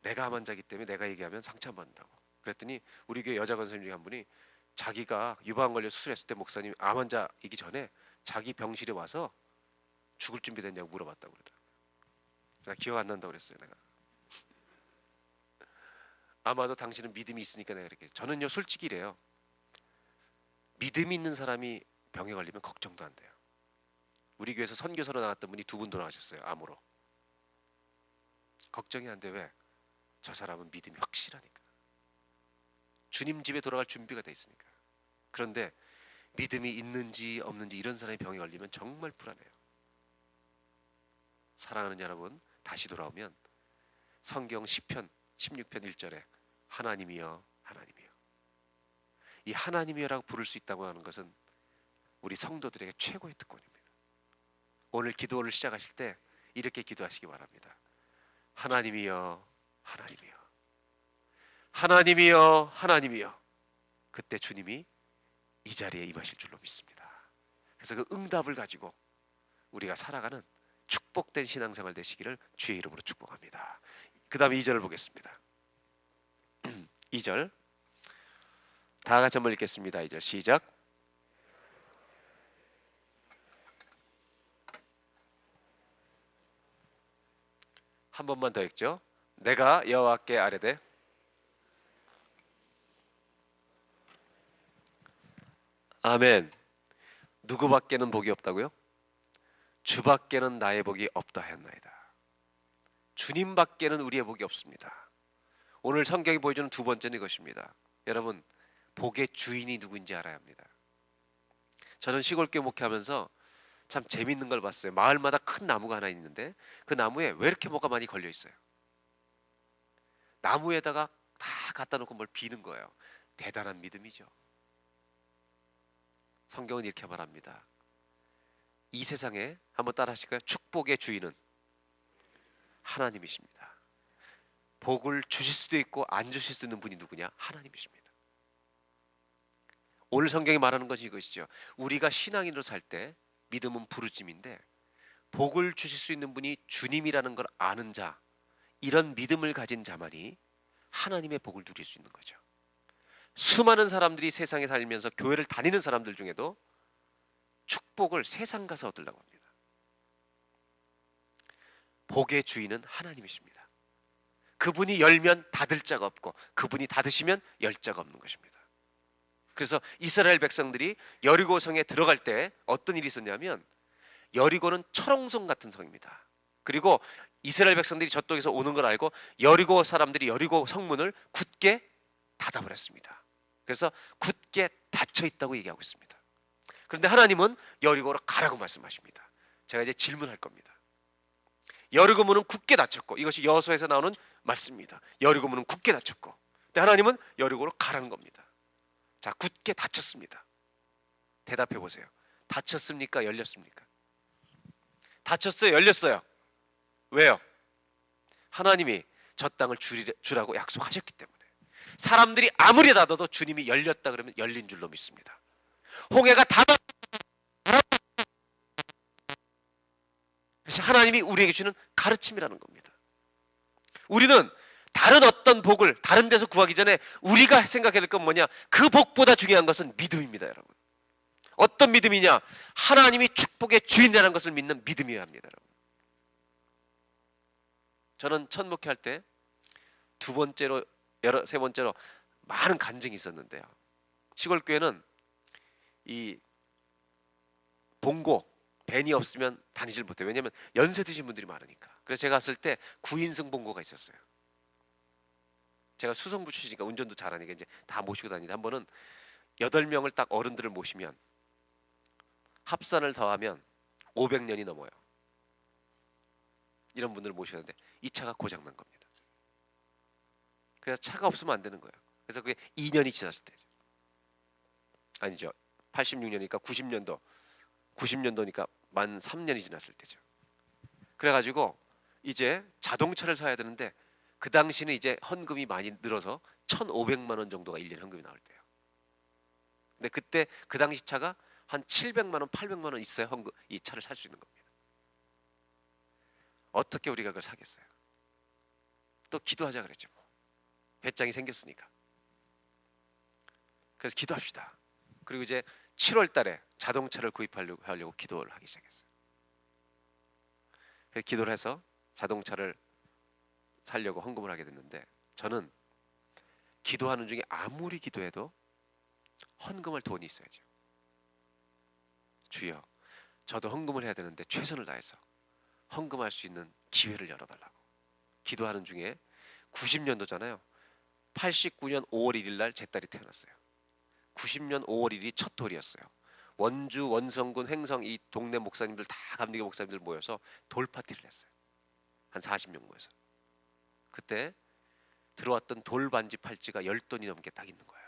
내가 암 환자이기 때문에 내가 얘기하면 상처 안 받는다고. 그랬더니 우리 교회 여자 권사님 중에 한 분이, 자기가 유방 걸려 수술했을 때 목사님 암 환자이기 전에 자기 병실에 와서 죽을 준비 됐냐고 물어봤다고 그러더라고요. 제가 기억 안 난다고 그랬어요. 내가 아마도 당신은 믿음이 있으니까 내가 이렇게. 저는요, 솔직히 이래요. 믿음이 있는 사람이 병에 걸리면 걱정도 안 돼요. 우리 교회에서 선교사로 나갔던 분이 2분 돌아가셨어요. 암으로. 걱정이 안 돼. 왜? 저 사람은 믿음이 확실하니까. 주님 집에 돌아갈 준비가 돼 있으니까. 그런데 믿음이 있는지 없는지 이런 사람이 병에 걸리면 정말 불안해요. 사랑하는 여러분, 다시 돌아오면 성경 10편 16편 1절에 하나님이여 하나님이여, 이 하나님이여라고 부를 수 있다고 하는 것은 우리 성도들에게 최고의 특권입니다. 오늘 기도를 시작하실 때 이렇게 기도하시기 바랍니다. 하나님이여 하나님이여 하나님이여 하나님이여. 그때 주님이 이 자리에 임하실 줄로 믿습니다. 그래서 그 응답을 가지고 우리가 살아가는 축복된 신앙생활 되시기를 주의 이름으로 축복합니다. 그 다음에 2절을 보겠습니다. 2절 다 같이 한번 읽겠습니다. 2절 시작. 한 번만 더 읽죠. 내가 여호와께 아뢰되. 아멘. 누구밖에는 복이 없다고요? 주밖에는 나의 복이 없다 하였나이다. 주님밖에는 우리의 복이 없습니다. 오늘 성경이 보여주는 두 번째는 이것입니다. 여러분, 복의 주인이 누구인지 알아야 합니다. 저는 시골교회 목회하면서 참 재밌는 걸 봤어요. 마을마다 큰 나무가 하나 있는데 그 나무에 왜 이렇게 뭐가 많이 걸려 있어요? 나무에다가 다 갖다 놓고 뭘 비는 거예요. 대단한 믿음이죠. 성경은 이렇게 말합니다. 이 세상에, 한번 따라 하실까요? 축복의 주인은 하나님이십니다. 복을 주실 수도 있고 안 주실 수도 있는 분이 누구냐? 하나님이십니다. 오늘 성경이 말하는 것이 이것이죠. 우리가 신앙인으로 살 때 믿음은 부르짐인데 복을 주실 수 있는 분이 주님이라는 걸 아는 자, 이런 믿음을 가진 자만이 하나님의 복을 누릴 수 있는 거죠. 수많은 사람들이 세상에 살면서 교회를 다니는 사람들 중에도 축복을 세상 가서 얻으려고 합니다. 복의 주인은 하나님이십니다. 그분이 열면 닫을 자가 없고 그분이 닫으시면 열 자가 없는 것입니다. 그래서 이스라엘 백성들이 여리고성에 들어갈 때 어떤 일이 있었냐면, 여리고는 철옹성 같은 성입니다. 그리고 이스라엘 백성들이 저쪽에서 오는 걸 알고 여리고 사람들이 여리고 성문을 굳게 닫아버렸습니다. 그래서 굳게 닫혀 있다고 얘기하고 있습니다. 그런데 하나님은 여리고로 가라고 말씀하십니다. 제가 이제 질문할 겁니다. 여리고 문은 굳게 닫혔고, 이것이 여호수아에서 나오는 말씀입니다. 여리고 문은 굳게 닫혔고, 근데 하나님은 여리고로 가라는 겁니다. 자, 굳게 닫혔습니다. 대답해 보세요. 닫혔습니까? 열렸습니까? 닫혔어요? 열렸어요? 왜요? 하나님이 저 땅을 주라고 약속하셨기 때문에. 사람들이 아무리 닫아도 주님이 열렸다 그러면 열린 줄로 믿습니다. 홍해가 닫아, 그래서 하나님이 우리에게 주는 가르침이라는 겁니다. 우리는 다른 어떤 복을 다른 데서 구하기 전에 우리가 생각해야 될 건 뭐냐? 그 복보다 중요한 것은 믿음입니다, 여러분. 어떤 믿음이냐? 하나님이 축복의 주인이라는 것을 믿는 믿음이어야 합니다, 여러분. 저는 첫 목회할 때 두 번째로, 세 번째로 많은 간증이 있었는데요. 시골 교회는 이 봉고, 밴이 없으면 다니질 못해요. 왜냐하면 연세 드신 분들이 많으니까. 그래서 제가 갔을 때 9인승 봉고가 있었어요. 제가 수성부 출신이니까 운전도 잘하니까 이제 다 모시고 다니는데, 한 번은 8명을 딱 어른들을 모시면 합산을 더하면 500년이 넘어요. 이런 분들을 모시는데 이 차가 고장난 겁니다. 그래서 차가 없으면 안 되는 거예요. 그래서 그게 2년이 지났을 때죠. 아니죠. 86년이니까 90년도니까 만 3년이 지났을 때죠. 그래가지고 이제 자동차를 사야 되는데, 그 당시는 이제 헌금이 많이 늘어서 1,500만 원 정도가 1년 헌금이 나올 때요. 근데 그때 그 당시 차가 한 700만 원, 800만 원 있어야 헌금, 이 차를 살 수 있는 겁니다. 어떻게 우리가 그걸 사겠어요? 또 기도하자 그랬죠. 뭐. 배짱이 생겼으니까. 그래서 기도합시다. 그리고 이제 7월 달에 자동차를 구입하려고 기도를 하기 시작했어요. 그래서 기도를 해서 자동차를 살려고 헌금을 하게 됐는데, 저는 기도하는 중에 아무리 기도해도 헌금할 돈이 있어야죠. 주여, 저도 헌금을 해야 되는데 최선을 다해서 헌금할 수 있는 기회를 열어달라고. 기도하는 중에 90년도잖아요. 89년 5월 1일 날 제 딸이 태어났어요. 90년 5월 1일이 첫 돌이었어요. 원주, 원성군, 횡성 이 동네 목사님들 다, 감리교 목사님들 모여서 돌 파티를 했어요. 한 40명 모여서. 그때 들어왔던 돌 반지 팔찌가 10돈이 넘게 딱 있는 거예요.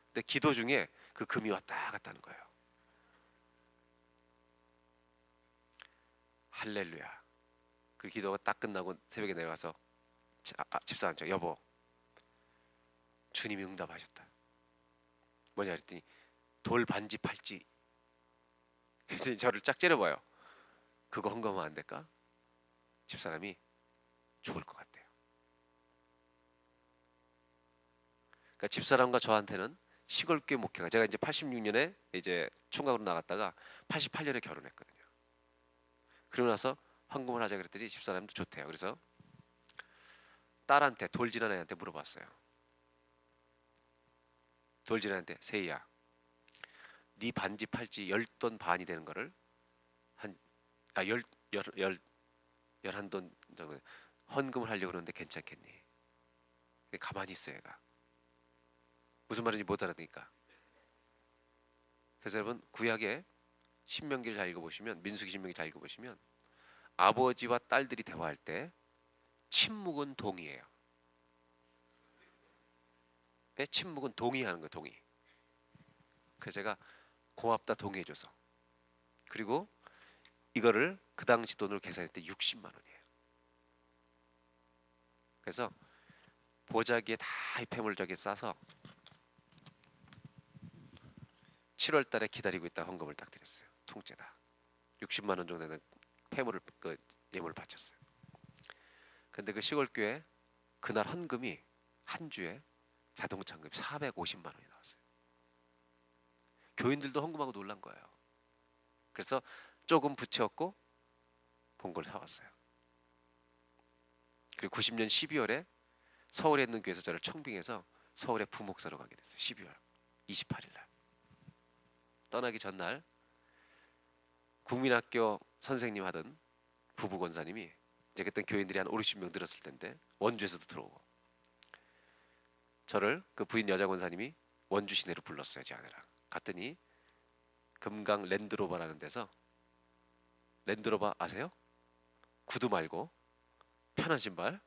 근데 기도 중에 그 금이 왔다 갔다 하는 거예요. 할렐루야. 그 기도가 딱 끝나고 새벽에 내려가서 집사한테, 여보, 주님이 응답하셨다. 뭐냐 그랬더니 돌 반지 팔찌. 그랬더니 저를 쫙 째려봐요. 그거 헌금하면 안 될까? 집사람이 좋을 것 같대요. 그러니까 집사람과 저한테는 시골교회 목회가, 제가 이제 86년에 이제 총각으로 나갔다가 88년에 결혼했거든요. 그러고 나서 헌금을 하자 그랬더니 집사람도 좋대요. 그래서 딸한테, 돌진한 애한테 물어봤어요. 돌진한테, 세희야, 네 반지 팔찌 10돈 반이 되는 거를 한 11돈 정도 헌금을 하려고 그러는데 괜찮겠니? 가만히 있어 얘가. 무슨 말인지 못 알아듣니까. 그래서 여러분 구약의 신명기를 잘 읽어보시면, 민수기 신명기 잘 읽어보시면 아버지와 딸들이 대화할 때 침묵은 동의예요. 네? 침묵은 동의하는 거예요. 동의. 그래서 제가 고맙다 동의해줘서. 그리고 이거를 그 당시 돈으로 계산할 때 60만 원이에요. 그래서 보자기에 다 이 폐물을 저기 싸서 7월 달에 기다리고 있다 헌금을 딱 드렸어요. 통째다. 60만 원 정도 되는 폐물을 그 예물을 바쳤어요. 근데 그 시골 교회 그날 헌금이 한 주에 자동차 헌금이 450만 원이 나왔어요. 교인들도 헌금하고 놀란 거예요. 그래서 조금 붙였고 본걸 사왔어요. 그리고 90년 12월에 서울에 있는 교회에서 저를 청빙해서 서울의 부목사로 가게 됐어요. 12월 28일 날. 떠나기 전날 국민학교 선생님 하던 부부 권사님이, 이제 그때 교인들이 한 5, 60명 들었을 텐데 원주에서도 들어오고, 저를 그 부인 여자 권사님이 원주 시내로 불렀어요. 제 아내랑. 갔더니 금강 랜드로버라는 데서, 랜드로버 아세요? 구두 말고 편한 신발,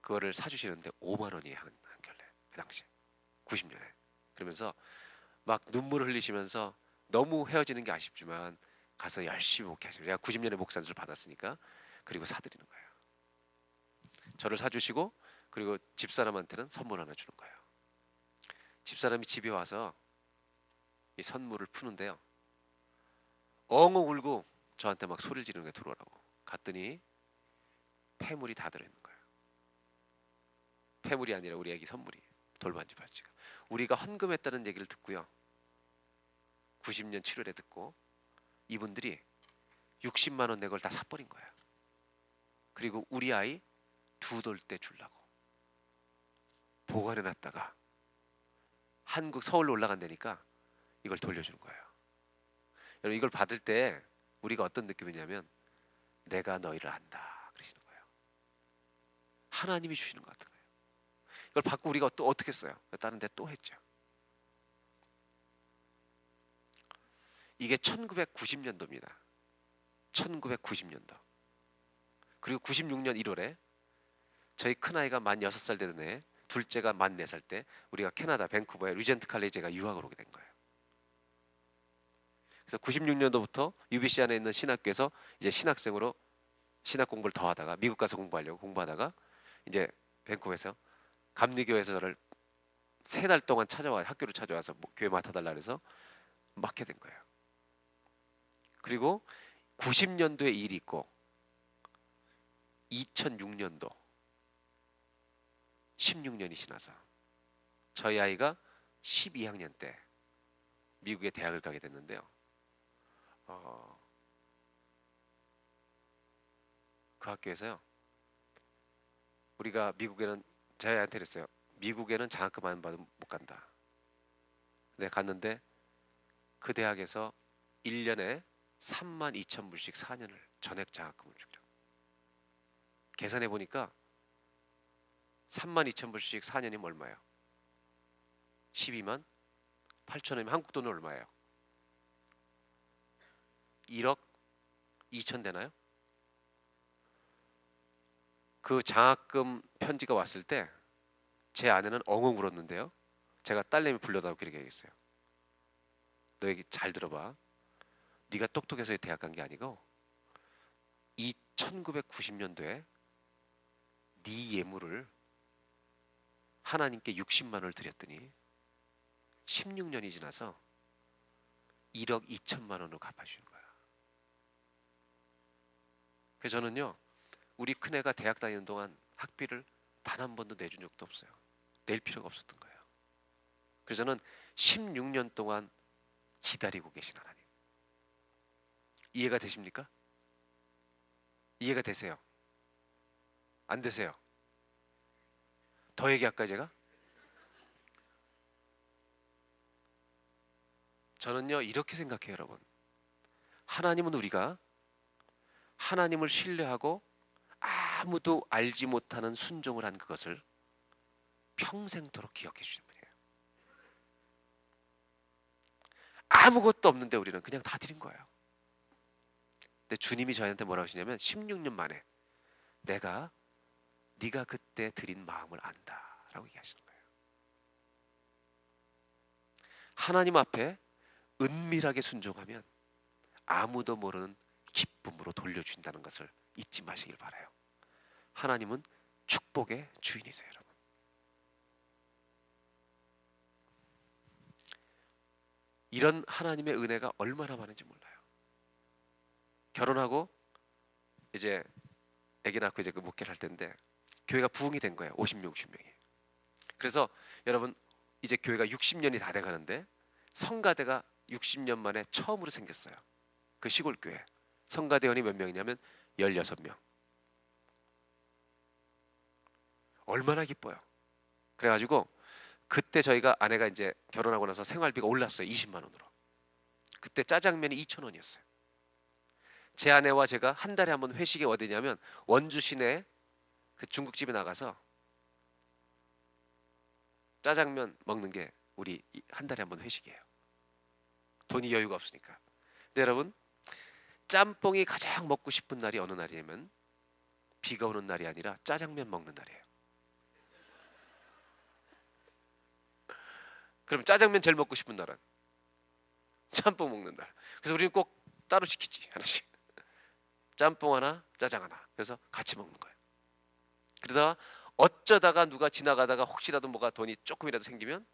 그거를 사주시는데 5만 원이 한 켤레. 그 당시 90년에. 그러면서 막 눈물 흘리시면서 너무 헤어지는 게 아쉽지만 가서 열심히 목회하시고, 제가 90년에 목산술 받았으니까, 그리고 사드리는 거예요. 저를 사주시고, 그리고 집사람한테는 선물 하나 주는 거예요. 집사람이 집에 와서 이 선물을 푸는데요, 엉엉 울고 저한테 막 소리를 지르는 게 들어오라고. 갔더니 폐물이 다 들어있는 거예요. 폐물이 아니라 우리 애기 선물이, 돌반지 바지가. 우리가 헌금했다는 얘기를 듣고요, 90년 7월에 듣고 이분들이 60만 원 내고 다 사버린 거예요. 그리고 우리 아이 두 돌 때 주려고 보관해놨다가 한국 서울로 올라간다니까 이걸 돌려주는 거예요. 여러분, 이걸 받을 때 우리가 어떤 느낌이냐면 내가 너희를 안다 그러시는 거예요. 하나님이 주시는 것 같은 거예요. 이걸 받고 우리가 또 어떻게 했어요? 다른 데 또 했죠. 이게 1990년도입니다. 1990년도. 그리고 96년 1월에 저희 큰아이가 만 6살 되던 해, 둘째가 만 4살 때 우리가 캐나다 밴쿠버의 리젠트 칼리지가 유학을 오게 된 거예요. 그래서 96년도부터 UBC 안에 있는 신학교에서 이제 신학생으로 신학 공부를 더 하다가 미국 가서 공부하다가 이제 밴쿠버에서 감리교회에서 저를 3달 동안 학교를 찾아와서 교회 맡아달라 그래서 맡게 된 거예요. 그리고 90년도에 일이 있고 2006년도 16년이 지나서 저희 아이가 12학년 때 미국의 대학을 가게 됐는데요. 그 학교에서요, 우리가 미국에는, 제 아이한테 그랬어요. 미국에는 장학금 안 받으면 못 간다. 근데 갔는데 그 대학에서 1년에 32,000불씩 4년을 전액 장학금을 주려. 계산해 보니까 32,000불씩 4년이면 얼마예요? 12만 8천원이면 한국 돈은 얼마예요? 1억 2천 되나요? 그 장학금 편지가 왔을 때 제 아내는 엉엉 울었는데요, 제가 딸내미 불러다가 그렇게 얘기했어요. 너 얘기 잘 들어봐. 네가 똑똑해서 대학 간 게 아니고 1990년도에 네 예물을 하나님께 60만 원을 드렸더니 16년이 지나서 1억 2천만 원으로 갚아주는 거야. 그래서 저는요, 우리 큰애가 대학 다니는 동안 학비를 단 한 번도 내준 적도 없어요. 낼 필요가 없었던 거예요. 그래서 저는 16년 동안 기다리고 계신 하나님. 이해가 되십니까? 이해가 되세요? 안 되세요? 더 얘기할까요, 제가? 저는요, 이렇게 생각해요, 여러분. 하나님은 우리가 하나님을 신뢰하고 아무도 알지 못하는 순종을 한 그것을 평생토록 기억해 주시는 분이에요. 아무것도 없는데 우리는 그냥 다 드린 거예요. 근데 주님이 저희한테 뭐라고 하시냐면 16년 만에 내가 네가 그때 드린 마음을 안다라고 얘기하시는 거예요. 하나님 앞에 은밀하게 순종하면 아무도 모르는 기쁨으로 돌려준다는 것을 잊지 마시길 바라요. 하나님은 축복의 주인이세요, 여러분. 이런 하나님의 은혜가 얼마나 많은지 몰라요. 결혼하고 이제 아기 낳고 이제 그 목회를 할 텐데 교회가 부흥이 된 거예요. 50명, 60명이. 그래서 여러분 이제 교회가 60년이 다 돼가는데 성가대가 60년 만에 처음으로 생겼어요. 그 시골 교회. 성가대원이 몇 명이냐면 16명. 얼마나 기뻐요. 그래가지고 그때 저희가 아내가 이제 결혼하고 나서 생활비가 올랐어요. 20만 원으로. 그때 짜장면이 2,000원이었어요. 제 아내와 제가 한 달에 한 번 회식이 어디냐면 원주 시내 그 중국집에 나가서 짜장면 먹는 게 우리 한 달에 한 번 회식이에요. 돈이 여유가 없으니까. 근데 여러분 짬뽕이 가장 먹고 싶은 날이 어느 날이냐면 비가 오는 날이 아니라 짜장면 먹는 날이에요. 그럼 짜장면 제일 먹고 싶은 날은 짬뽕 먹는 날. 그래서 우리는 꼭 따로 시키지 하나씩. 짬뽕 하나, 짜장 하나. 그래서 같이 먹는 거예요. 그러다가 어쩌다가 누가 지나가다가 혹시라도 뭐가 돈이 조금이라도 생기면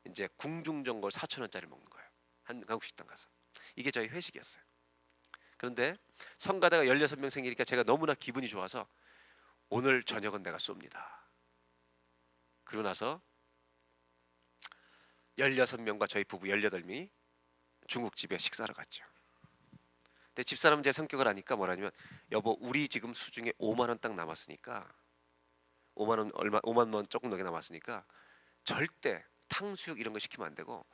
이제 궁중전골 4,000원짜리 먹는 거예요. 한국 식당 가서. 이게 저희 회식이었어요. 그런데 성가대가 16명 생기니까 제가 너무나 기분이 좋아서 오늘 저녁은 내가 쏩니다. 그러고 나서 16명과 저희 부부 18명이 중국집에 식사를 갔죠. 근데 집사람은 제 성격을 아니까 뭐라냐면 여보 우리 지금 수중에 5만 원 딱 남았으니까 5만 원 얼마 5만 원 조금 넘게 남았으니까 절대 탕수육 이런 거 시키면 안 되고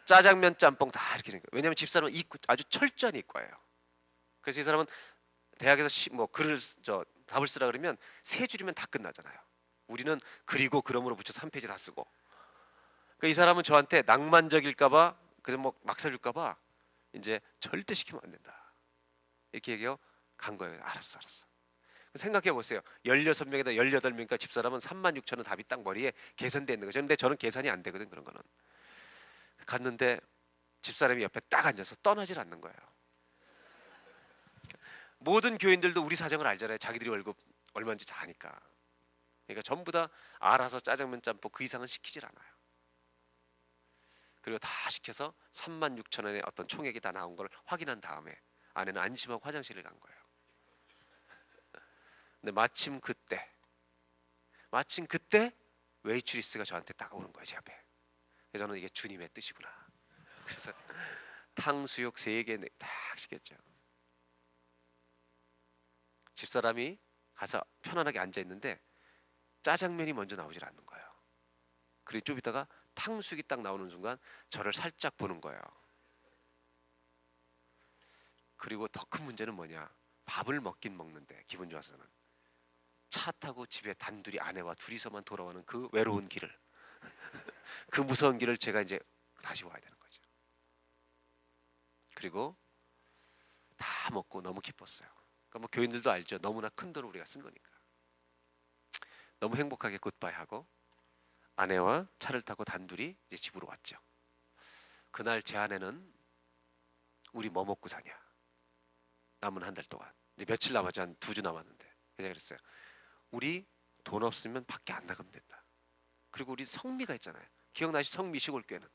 짜장면 짬뽕 다 이렇게 생겨요. 왜냐하면 집사람은 아주 철저한 이과예요. 그래서 이 사람은 대학에서 뭐 글을 답을 쓰라 그러면 3줄이면 다 끝나잖아요. 우리는 그리고 그럼으로 붙여서 1페이지 다 쓰고. 그러니까 이 사람은 저한테 낭만적일까봐 그래서 뭐 막 살릴까봐 이제 절대 시키면 안 된다. 이렇게 얘기하고 간 거예요. 알았어. 생각해 보세요. 16명에다 18명이니까 집사람은 36,000원 답이 딱 머리에 계산되어 있는 거죠. 근데 저는 계산이 안 되거든 그런 거는. 갔는데 집사람이 옆에 딱 앉아서 떠나질 않는 거예요. 모든 교인들도 우리 사정을 알잖아요. 자기들이 월급 얼마인지 다 아니까. 그러니까 전부 다 알아서 짜장면 짬뽕 그 이상은 시키질 않아요. 그리고 다 시켜서 36,000원의 어떤 총액이 다 나온 걸 확인한 다음에 아내는 안심하고 화장실을 간 거예요. 근데 마침 그때 웨이트리스가 저한테 딱 오는 거예요. 제 앞에. 그래서 저는 이게 주님의 뜻이구나. 그래서 탕수육 3개 딱 시켰죠. 집사람이 가서 편안하게 앉아있는데 짜장면이 먼저 나오질 않는 거예요. 그리고 좀 있다가 탕수육이 딱 나오는 순간 저를 살짝 보는 거예요. 그리고 더 큰 문제는 뭐냐, 밥을 먹긴 먹는데 기분 좋아서는 차 타고 집에 단둘이 아내와 둘이서만 돌아오는 그 외로운 길을 그 무서운 길을 제가 이제 다시 와야 되는 거죠. 그리고 다 먹고 너무 기뻤어요. 그러니까 뭐 교인들도 알죠. 너무나 큰 돈을 우리가 쓴 거니까. 너무 행복하게 굿바이 하고 아내와 차를 타고 단둘이 이제 집으로 왔죠. 그날 제 아내는 우리 뭐 먹고 사냐, 남은 한 달 동안 이제 며칠 남았죠. 한 2주 남았는데 그냥 그랬어요. 우리 돈 없으면 밖에 안 나가면 된다. 그리고 우리 성미가 있잖아요. 기억나시? 성미 시골 교회는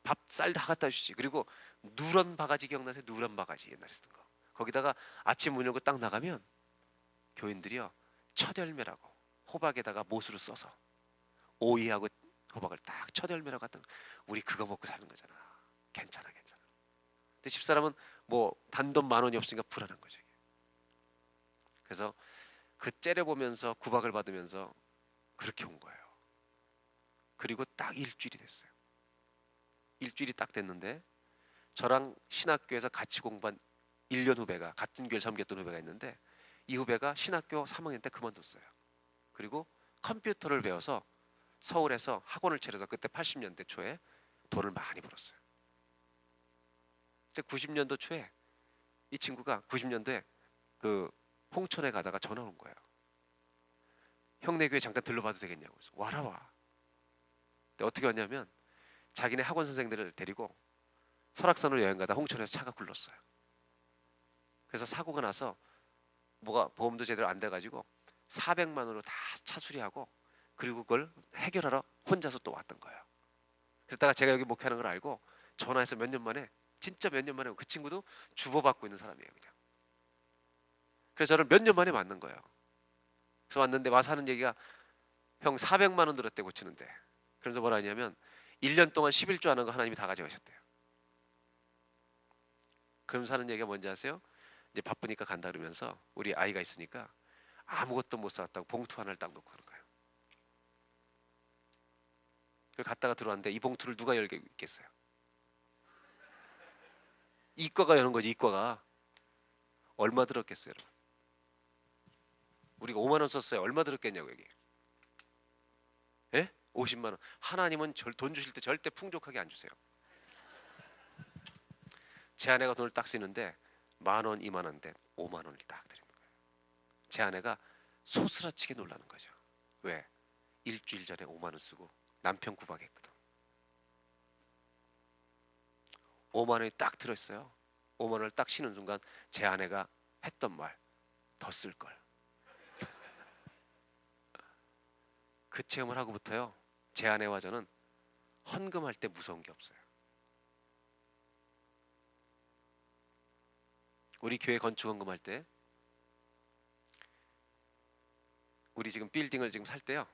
밥 쌀 다 갖다 주시지. 그리고 누런 바가지 기억나세요? 누런 바가지 옛날에 쓰던 거. 거기다가 아침 문 열고 딱 나가면 교인들이요 첫 열매라고 호박에다가 못으로 써서 오이하고 호박을 딱 첫 열매라고 갖다 우리 그거 먹고 사는 거잖아. 괜찮아. 근데 집사람은 뭐 단돈 10,000원이 없으니까 불안한 거죠. 그래서 그 째려보면서 구박을 받으면서 그렇게 온 거예요. 그리고 딱 일주일이 됐어요. 일주일이 딱 됐는데 저랑 신학교에서 같이 공부한 1년 후배가 같은 교회를 섬겼던 후배가 있는데 이 후배가 신학교 3학년 때 그만뒀어요. 그리고 컴퓨터를 배워서 서울에서 학원을 차려서 그때 80년대 초에 돈을 많이 벌었어요. 90년도 초에 이 친구가 90년도에 그 홍천에 가다가 전화 온 거예요. 형네 교회 잠깐 들러봐도 되겠냐고. 그래서 와라 와. 근데 어떻게 왔냐면 자기네 학원 선생들을 데리고 설악산으로 여행 가다 홍천에서 차가 굴렀어요. 그래서 사고가 나서 뭐가 보험도 제대로 안 돼가지고 400만 원으로 다 차 수리하고 그리고 그걸 해결하러 혼자서 또 왔던 거예요. 그러다가 제가 여기 목회하는 걸 알고 전화해서 몇 년 만에, 진짜 몇 년 만에, 그 친구도 주보받고 있는 사람이에요 그냥. 그래서 저를 몇 년 만에 만난 거예요. 그래서 왔는데 와서 하는 얘기가 형 400만 원 들었대 고치는데. 그래서 뭐라 하냐면 1년 동안 11조 하는 거 하나님이 다 가져가셨대요. 그러면서 하는 얘기가 뭔지 아세요? 이제 바쁘니까 간다 그러면서 우리 아이가 있으니까 아무것도 못 사왔다고 봉투 하나를 딱 놓고 하는 거예요. 그걸 갔다가 들어왔는데 이 봉투를 누가 열게 있겠어요? 이과가 여는 거지. 이과가 얼마 들었겠어요 여러분? 우리가 5만 원 썼어요. 얼마 들었겠냐고 여기. 예? 50만 원. 하나님은 돈 주실 때 절대 풍족하게 안 주세요. 제 아내가 돈을 딱 쓰는데 10,000원, 20,000원인데 5만 원을 딱 드리는 거예요. 제 아내가 소스라치게 놀라는 거죠. 왜? 일주일 전에 5만 원 쓰고 남편 구박했거든. 5만 원이 딱 들어있어요. 5만 원을 딱 쉬는 순간 제 아내가 했던 말, 더 쓸 걸. 그 체험을 하고부터요, 제 아내와 저는 헌금할 때 무서운 게 없어요. 우리 교회 건축 헌금할 때, 우리 지금 빌딩을 지금 살 때요,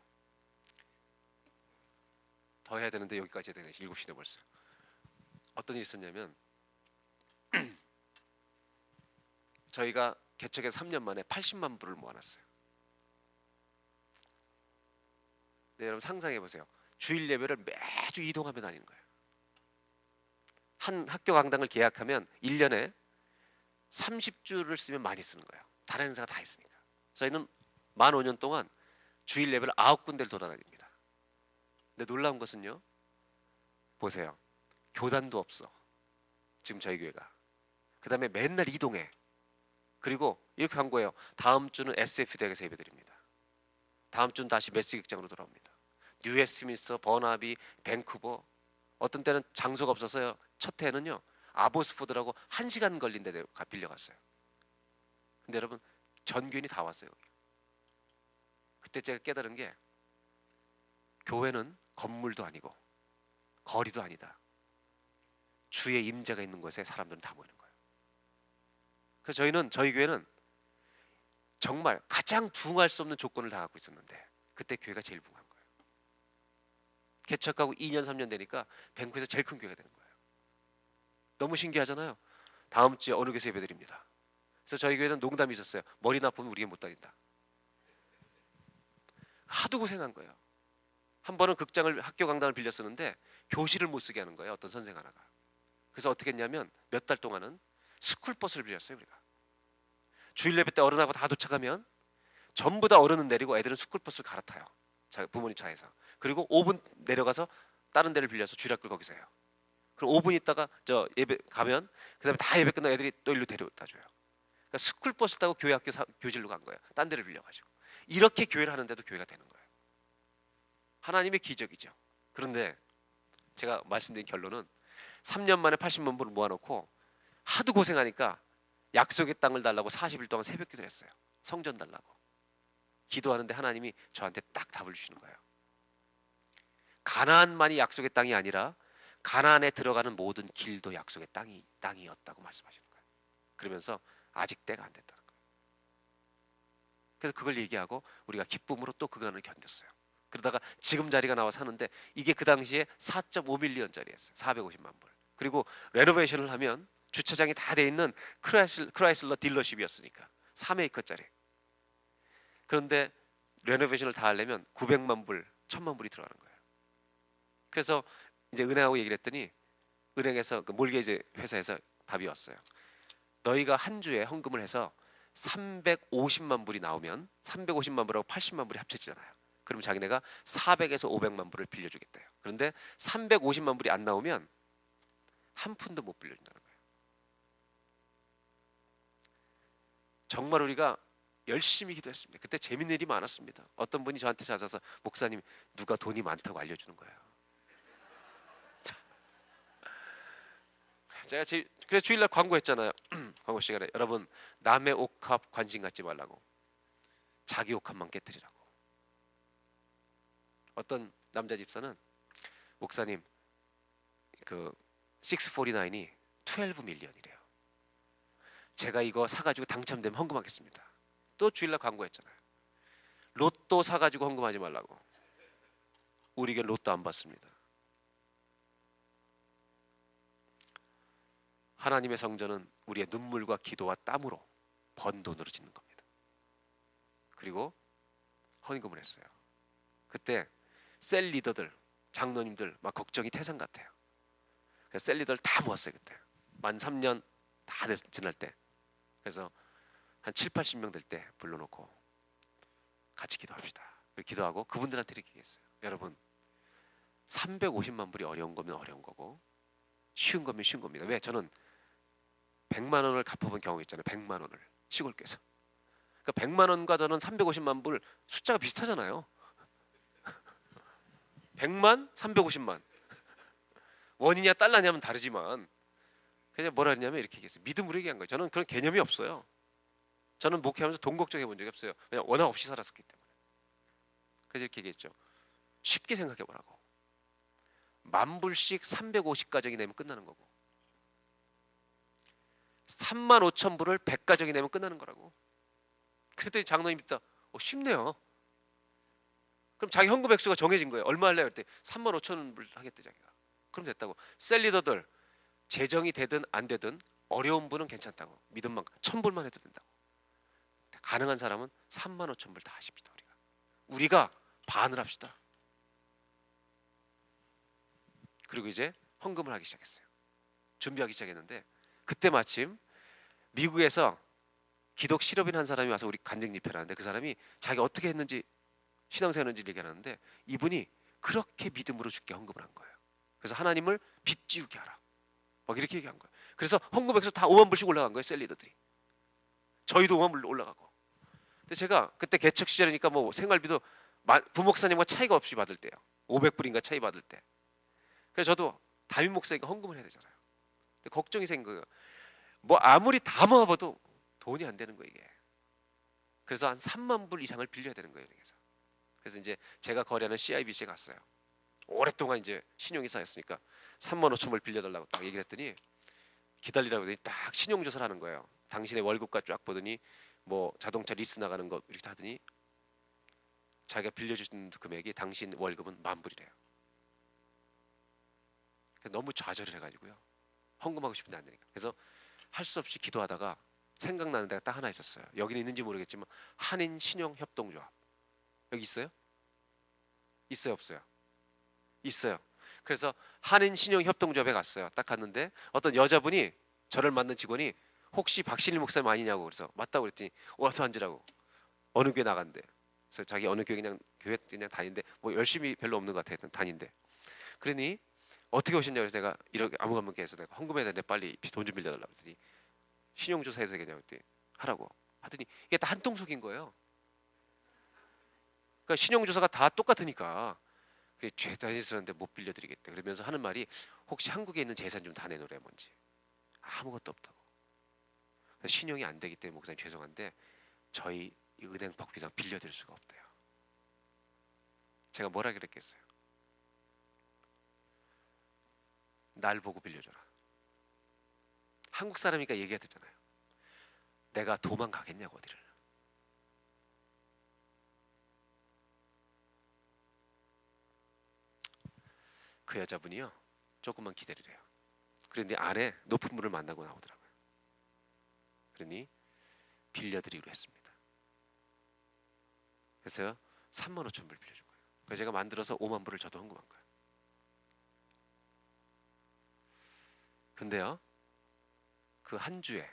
더 해야 되는데 여기까지 해야 되네. 7시네 벌써. 어떤 일이 있었냐면 저희가 개척해서 3년 만에 80만 불을 모아놨어요. 네, 여러분 상상해 보세요. 주일 예배를 매주 이동하며 다니는 거예요. 한 학교 강당을 계약하면 1년에 30주를 쓰면 많이 쓰는 거예요. 다른 행사가 다 있으니까. 저희는 만 5년 동안 주일 예배를 9군데를 돌아다닙니다. 근데 놀라운 것은요, 보세요. 교단도 없어. 지금 저희 교회가. 그 다음에 맨날 이동해. 그리고 이렇게 한 거예요. 다음 주는 SF 대학에서 예배드립니다. 다음 주는 다시 메시극장으로 돌아옵니다. 뉴웨스트민스터, 버나비, 밴쿠버. 어떤 때는 장소가 없어서요, 첫 해는요 아보스포드라고 1시간 걸린 데 빌려갔어요. 근데 여러분 전교인이 다 왔어요. 그때 제가 깨달은 게, 교회는 건물도 아니고 거리도 아니다. 주의 임재가 있는 곳에 사람들은 다 모이는 거예요. 그래서 저희 교회는 정말 가장 부응할 수 없는 조건을 다 갖고 있었는데 그때 교회가 제일 부응한 거예요. 개척하고 2년 3년 되니까 밴쿠에서 제일 큰 교회가 되는 거예요. 너무 신기하잖아요. 다음 주에 어느 교회에서 예배드립니다. 그래서 저희 교회는 농담이 있었어요. 머리 나쁘면 우리 교회 못 다닌다. 하도 고생한 거예요. 한 번은 극장을, 학교 강당을 빌려 쓰는데 교실을 못 쓰게 하는 거예요. 어떤 선생 하나가. 그래서 어떻게 했냐면 몇 달 동안은 스쿨버스를 빌렸어요. 우리가 주일 예배 때 어른하고 다 도착하면 전부 다 어른은 내리고 애들은 스쿨버스를 갈아타요. 부모님 차에서. 그리고 5분 내려가서 다른 데를 빌려서 주일학교를 거기서 해요. 그럼 5분 있다가 저 예배 가면 그 다음에 다 예배 끝나고 애들이 또 일로 데려다 줘요. 그러니까 스쿨버스 타고 교회 학교 교실로 간 거예요. 딴 데를 빌려가지고. 이렇게 교회를 하는데도 교회가 되는 거예요. 하나님의 기적이죠. 그런데 제가 말씀드린 결론은 3년 만에 80만 불을 모아놓고 하도 고생하니까 약속의 땅을 달라고 40일 동안 새벽 기도를 했어요. 성전 달라고. 기도하는데 하나님이 저한테 딱 답을 주시는 거예요. 가나안만이 약속의 땅이 아니라 가나안에 들어가는 모든 길도 약속의 땅이었다고 말씀하시는 거예요. 그러면서 아직 때가 안 됐다는 거예요. 그래서 그걸 얘기하고 우리가 기쁨으로 또 그간을 견뎠어요. 그러다가 지금 자리가 나와 사는데 이게 그 당시에 4.5밀리언짜리였어요. 450만 불. 그리고 레노베이션을 하면 주차장이 다 돼 있는 크라이슬러 딜러십이었으니까 3에이커짜리. 그런데 레노베이션을 다 하려면 900만 불, 1,000만 불이 들어가는 거예요. 그래서 이제 은행하고 얘기를 했더니 은행에서 그 몰게이지 회사에서 답이 왔어요. 너희가 한 주에 헌금을 해서 350만 불이 나오면 350만 불하고 80만 불이 합쳐지잖아요. 그럼 자기네가 400에서 500만 불을 빌려주겠대요. 그런데 350만 불이 안 나오면 한 푼도 못 빌려준다는 거예요. 정말 우리가 열심히 기도했습니다. 그때 재밌는 일이 많았습니다. 어떤 분이 저한테 찾아서 목사님 누가 돈이 많다고 알려주는 거예요. 그래서 주일날 광고했잖아요. 광고 시간에 여러분 남의 옥합 관심 갖지 말라고 자기 옥합만 깨뜨리라고. 어떤 남자 집사는 목사님 그 649이 12 밀리언이래요. 제가 이거 사가지고 당첨되면 헌금하겠습니다. 또 주일날 광고했잖아요. 로또 사가지고 헌금하지 말라고. 우리 교회 로또 안 받습니다. 하나님의 성전은 우리의 눈물과 기도와 땀으로 번 돈으로 짓는 겁니다. 그리고 헌금을 했어요. 그때 셀 리더들, 장로님들 막 걱정이 태산 같아요. 그래서 셀 리더를 다 모았어요. 그때 만 3년 다 지날 때. 그래서 한 7, 80명 될 때 불러놓고 같이 기도합시다. 기도하고 그분들한테 이렇게 얘기했어요. 여러분 350만 불이 어려운 거면 어려운 거고 쉬운 거면 쉬운 겁니다. 왜? 저는 100만 원을 갚아본 경험이 있잖아요. 100만 원을 시골교회에서. 그러니까 100만 원과 저는 350만 불 숫자가 비슷하잖아요. 100만, 350만. 원이냐 달러냐면 다르지만 그냥 뭐라 했냐면 이렇게 얘기했어요. 믿음으로 얘기한 거예요. 저는 그런 개념이 없어요. 저는 목회하면서 돈 걱정해 본 적이 없어요. 그냥 워낙 없이 살았었기 때문에. 그래서 이렇게 얘기했죠. 쉽게 생각해 보라고. 10,000불씩 350가정이 내면 끝나는 거고 35,000불을 100가정이 내면 끝나는 거라고. 그랬더니 장로님이 있다. 쉽네요. 그럼 자기 헌금 액수가 정해진 거예요. 얼마 할래요? 그랬더니 35,000불 하겠대 자기가. 그럼 됐다고. 셀 리더들 재정이 되든 안 되든 어려운 분은 괜찮다고. 믿음만 1,000불만 해도 된다고. 가능한 사람은 35,000불 다 하십시다. 우리가 반을 합시다. 그리고 이제 헌금을 하기 시작했어요. 준비하기 시작했는데 그때 마침 미국에서 기독 실업인 한 사람이 와서 우리 간증 집회를 하는데 그 사람이 자기가 어떻게 했는지 신앙생활 했는지 얘기하는데 이분이 그렇게 믿음으로 주께 헌금을 한 거예요. 그래서 하나님을 빚지우게 하라 막 이렇게 얘기한 거예요. 그래서 헌금 액수 다 5만 불씩 올라간 거예요. 셀리더들이. 저희도 5만 불 올라가고. 근데 제가 그때 개척 시절이니까 뭐 생활비도 부목사님과 차이가 없이 받을 때요. 500불인가 차이 받을 때. 그래서 저도 담임 목사니까 헌금을 해야 되잖아요. 근데 걱정이 생긴 거예요. 뭐 아무리 다 모아봐도 돈이 안 되는 거예요 이게. 그래서 한 3만 불 이상을 빌려야 되는 거예요. 그래서 이제 제가 거래하는 CIBC에 갔어요. 오랫동안 이제 신용이 쌓였으니까 3만 5천 불 빌려달라고 딱 얘기를 했더니 기다리라고 했더니 딱 신용조사를 하는 거예요. 당신의 월급과 쫙 보더니 뭐 자동차 리스 나가는 거 이렇게 하더니 자기가 빌려주신 금액이 당신 월급은 10,000불이래요. 너무 좌절을 해가지고요. 헌금하고 싶은데 안 되니까. 그래서 할 수 없이 기도하다가 생각나는 데가 딱 하나 있었어요. 여기는 있는지 모르겠지만 한인 신용 협동조합. 여기 있어요? 있어요, 없어요? 있어요. 그래서 한인 신용 협동조합에 갔어요. 딱 갔는데 어떤 여자분이 저를 만난 직원이 혹시 박신일 목사님 아니냐고 그래서 맞다고 그랬더니 와서 앉으라고. 어느 교회 나간대. 그래서 자기 어느 교회 그냥 다니는데 뭐 열심히 별로 없는 것 같아요. 다닌데. 그러니 어떻게 오셨냐고 해서 내가 이렇게 아무것도 해서 내가 헌금해야 되는데 빨리 돈 좀 빌려달라고 했더니 신용조사 해도 되겠냐고 했더니 하라고 하더니 이게 다 한통속인 거예요. 그러니까 신용조사가 다 똑같으니까 그래 죄다스러운데 못 빌려드리겠다 그러면서 하는 말이 혹시 한국에 있는 재산 좀 다 내놓으래 뭔지. 아무것도 없다고. 신용이 안 되기 때문에 목사님 죄송한데 저희 은행 법비상 빌려드릴 수가 없대요. 제가 뭐라 그랬겠어요? 날 보고 빌려줘라. 한국 사람이니까 얘기가 되잖아요. 내가 도망가겠냐고 어디를. 그 여자분이요 조금만 기다리래요. 그런데 안에 높은 분을 만나고 나오더라고요. 그러니 빌려드리기로 했습니다. 그래서 3만 5천 불 빌려준 거예요. 그래서 제가 만들어서 5만 불을 저도 헌금한 거예요. 근데요 그 한 주에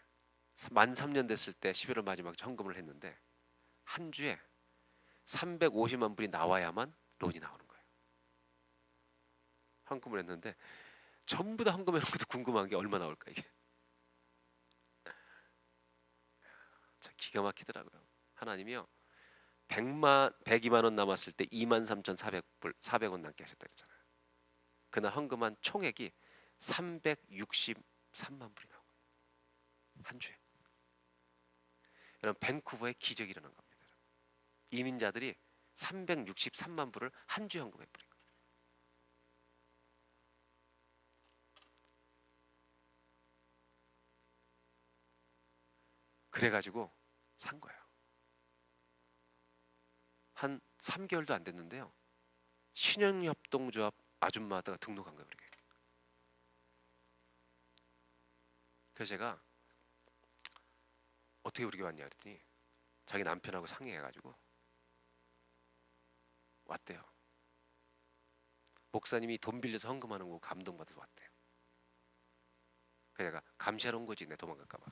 만 3년 됐을 때 11월 마지막 헌금을 했는데 한 주에 350만 불이 나와야만 론이 나오는 거예요. 헌금을 했는데 전부 다 헌금해 놓고도 궁금한 게 얼마 나올까 이게. 참 기가 막히더라고요. 하나님이요. 102만 원 남았을 때 23,400불 400원 남게 하셨다 그랬잖아요. 그날 헌금한 총액이 363만 불이 나온 거예요. 한 주에. 여러분 밴쿠버에 기적이 일어난 겁니다. 이민자들이 363만 불을 한 주에 헌금해 버린 거예요. 그래가지고 산 거예요. 한 3개월도 안 됐는데요. 신영협동조합 아줌마가 등록한 거예요. 그렇게. 그래서 제가 어떻게 우리 교회 왔냐 그랬더니 자기 남편하고 상의해가지고 왔대요. 목사님이 돈 빌려서 헌금하는 거 감동받아서 왔대요. 그래서 내가 감시하러 온 거지 내 도망갈까 봐.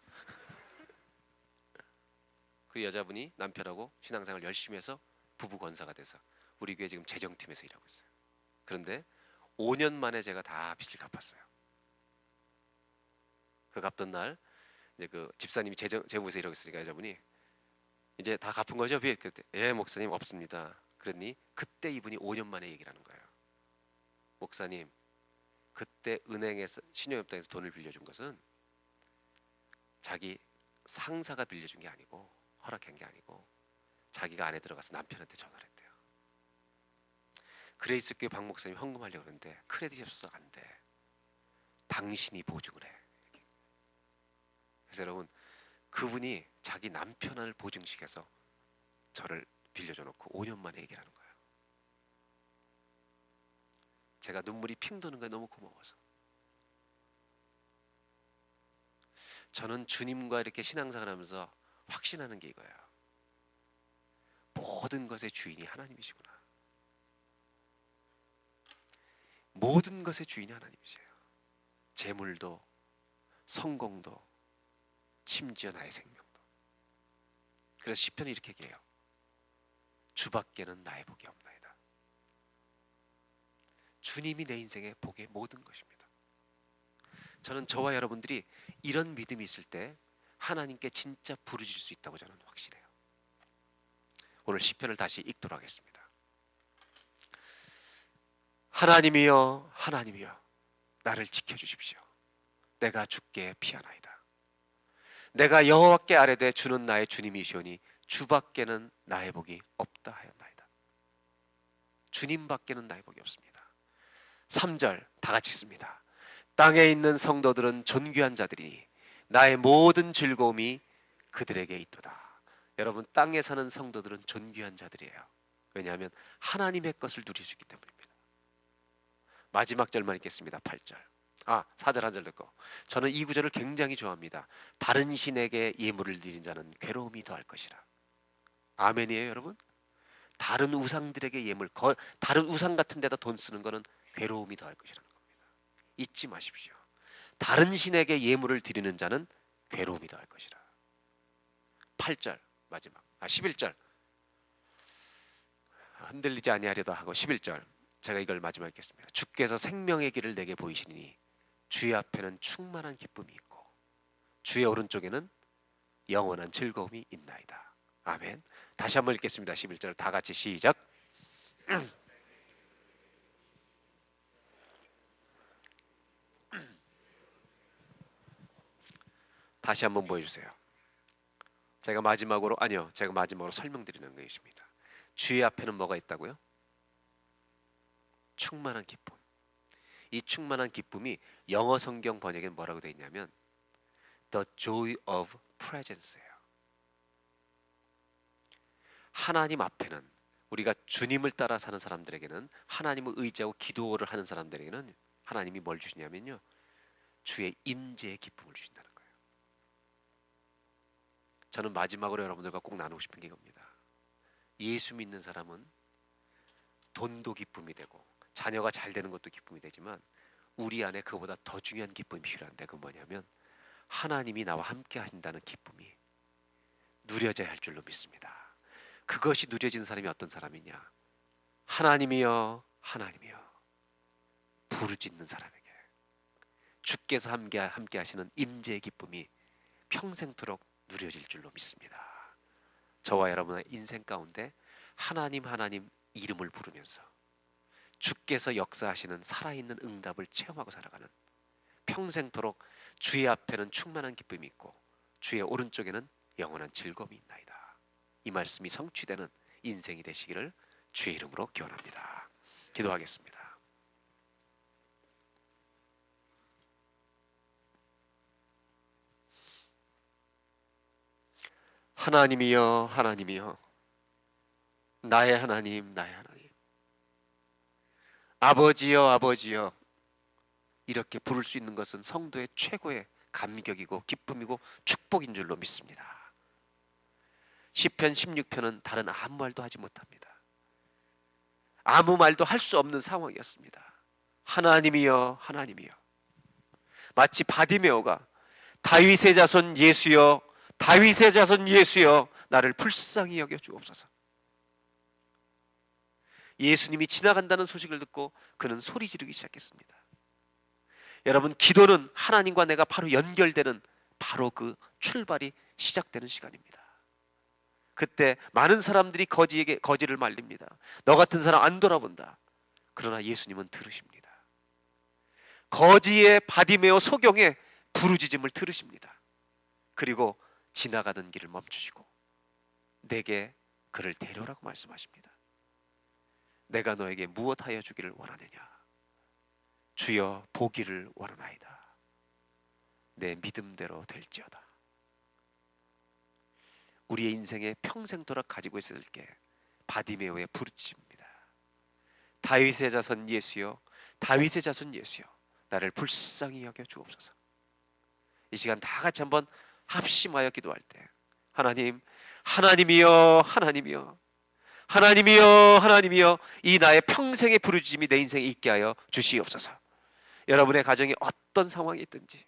그 여자분이 남편하고 신앙생활 열심히 해서 부부 권사가 돼서 우리 교회 지금 재정팀에서 일하고 있어요. 그런데 5년 만에 제가 다 빚을 갚았어요. 그 갚던 날 이제 그 집사님이 재무에서 일하고 있으니까 여자분이 이제 다 갚은 거죠? 그때 예 목사님 없습니다. 그랬니 그때 이분이 5년 만에 얘기를 하는 거예요. 목사님 그때 은행에서 신용협동에서 돈을 빌려준 것은 자기 상사가 빌려준 게 아니고 허락한 게 아니고 자기가 안에 들어가서 남편한테 전화를 했대요. 그레이스교회 박 목사님 헌금하려고 하는데 크레딧이 없어서 안 돼. 당신이 보증을 해. 그래서 여러분 그분이 자기 남편을 보증시켜서 저를 빌려줘 놓고 5년 만에 얘기를 하는 거예요. 제가 눈물이 핑 도는 게 너무 고마워서. 저는 주님과 이렇게 신앙생활 하면서 확신하는 게 이거예요. 모든 것의 주인이 하나님이시구나. 모든 것의 주인이 하나님이세요. 재물도 성공도 심지어 나의 생명도. 그래서 시편이 이렇게 얘기해요. 주밖에는 나의 복이 없나이다. 주님이 내 인생의 복의 모든 것입니다. 저는 저와 여러분들이 이런 믿음이 있을 때 하나님께 진짜 부르짖을 수 있다고 저는 확신해요. 오늘 시편을 다시 읽도록 하겠습니다. 하나님이여 하나님이여 나를 지켜주십시오. 내가 주께 피하나이다. 내가 여호와께 아뢰되 주는 나의 주님이시오니 주밖에는 나의 복이 없다 하였나이다. 주님밖에는 나의 복이 없습니다. 3절 다 같이 읽습니다. 땅에 있는 성도들은 존귀한 자들이니 나의 모든 즐거움이 그들에게 있도다. 여러분 땅에 사는 성도들은 존귀한 자들이에요. 왜냐하면 하나님의 것을 누릴 수 있기 때문입니다. 마지막 절만 읽겠습니다. 8절 4절 한 절 듣고 저는 이 구절을 굉장히 좋아합니다. 다른 신에게 예물을 드린 자는 괴로움이 더할 것이라. 아멘이에요 여러분. 다른 우상들에게 예물 다른 우상 같은 데다 돈 쓰는 거는 괴로움이 더할 것이라는 겁니다. 잊지 마십시오. 다른 신에게 예물을 드리는 자는 괴로움이 더할 것이라. 8절 마지막 11절 흔들리지 아니하려다 하고 11절 제가 이걸 마지막 읽겠습니다. 주께서 생명의 길을 내게 보이시니 주의 앞에는 충만한 기쁨이 있고 주의 오른쪽에는 영원한 즐거움이 있나이다. 아멘. 다시 한번 읽겠습니다. 11절 다 같이 시작. 다시 한번 보여주세요. 제가 마지막으로 설명드리는 것입니다. 주의 앞에는 뭐가 있다고요? 충만한 기쁨. 이 충만한 기쁨이 영어 성경 번역에는 뭐라고 되어 있냐면 The joy of presence예요. 하나님 앞에는 우리가 주님을 따라 사는 사람들에게는 하나님을 의지하고 기도를 하는 사람들에게는 하나님이 뭘 주시냐면요. 주의 임재의 기쁨을 주신다는 거예요. 저는 마지막으로 여러분들과 꼭 나누고 싶은 게 이겁니다. 예수 믿는 사람은 돈도 기쁨이 되고 자녀가 잘 되는 것도 기쁨이 되지만 우리 안에 그보다 더 중요한 기쁨이 필요한데 그건 뭐냐면 하나님이 나와 함께 하신다는 기쁨이 누려져야 할 줄로 믿습니다. 그것이 누려진 사람이 어떤 사람이냐? 하나님이여 하나님이여 부르짖는 사람에게 주께서 함께 하시는 임재의 기쁨이 평생토록 누려질 줄로 믿습니다. 저와 여러분의 인생 가운데 하나님 이름을 부르면서 주께서 역사하시는 살아있는 응답을 체험하고 살아가는, 평생토록 주의 앞에는 충만한 기쁨이 있고 주의 오른쪽에는 영원한 즐거움이 있나이다. 이 말씀이 성취되는 인생이 되시기를 주의 이름으로 기원합니다. 기도하겠습니다. 하나님이여 하나님이여 나의 하나님 나의 하나님, 아버지여 아버지여, 이렇게 부를 수 있는 것은 성도의 최고의 감격이고 기쁨이고 축복인 줄로 믿습니다. 시편 16편은 다른 아무 말도 하지 못합니다. 아무 말도 할 수 없는 상황이었습니다. 하나님이여 하나님이여, 마치 바디메오가 다윗의 자손 예수여 다윗의 자손 예수여 나를 불쌍히 여겨 주옵소서. 예수님이 지나간다는 소식을 듣고 그는 소리 지르기 시작했습니다. 여러분, 기도는 하나님과 내가 바로 연결되는, 바로 그 출발이 시작되는 시간입니다. 그때 많은 사람들이 거지에게 거지를 말립니다. 너 같은 사람 안 돌아본다. 그러나 예수님은 들으십니다. 거지의 바디메오 소경의 부르짖음을 들으십니다. 그리고 지나가던 길을 멈추시고 내게 그를 데려오라고 말씀하십니다. 내가 너에게 무엇하여 주기를 원하느냐? 주여 보기를 원하나이다. 내 믿음대로 될지어다. 우리의 인생에 평생도록 가지고 있어야 될 게 바디메오의 부르짖음입니다. 다윗의 자손 예수여 다윗의 자손 예수여 나를 불쌍히 여겨 주옵소서. 이 시간 다 같이 한번 합심하여 기도할 때 하나님, 하나님이여 하나님이여 하나님이여 하나님이여 이 나의 평생의 부르짖음이 내 인생에 있게 하여 주시옵소서. 여러분의 가정이 어떤 상황이 있든지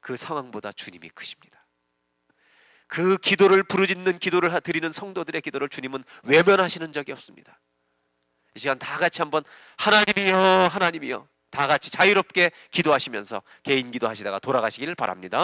그 상황보다 주님이 크십니다. 그 기도를 부르짖는 기도를 드리는 성도들의 기도를 주님은 외면하시는 적이 없습니다. 이 시간 다 같이 한번 하나님이여 하나님이여 다 같이 자유롭게 기도하시면서 개인 기도하시다가 돌아가시기를 바랍니다.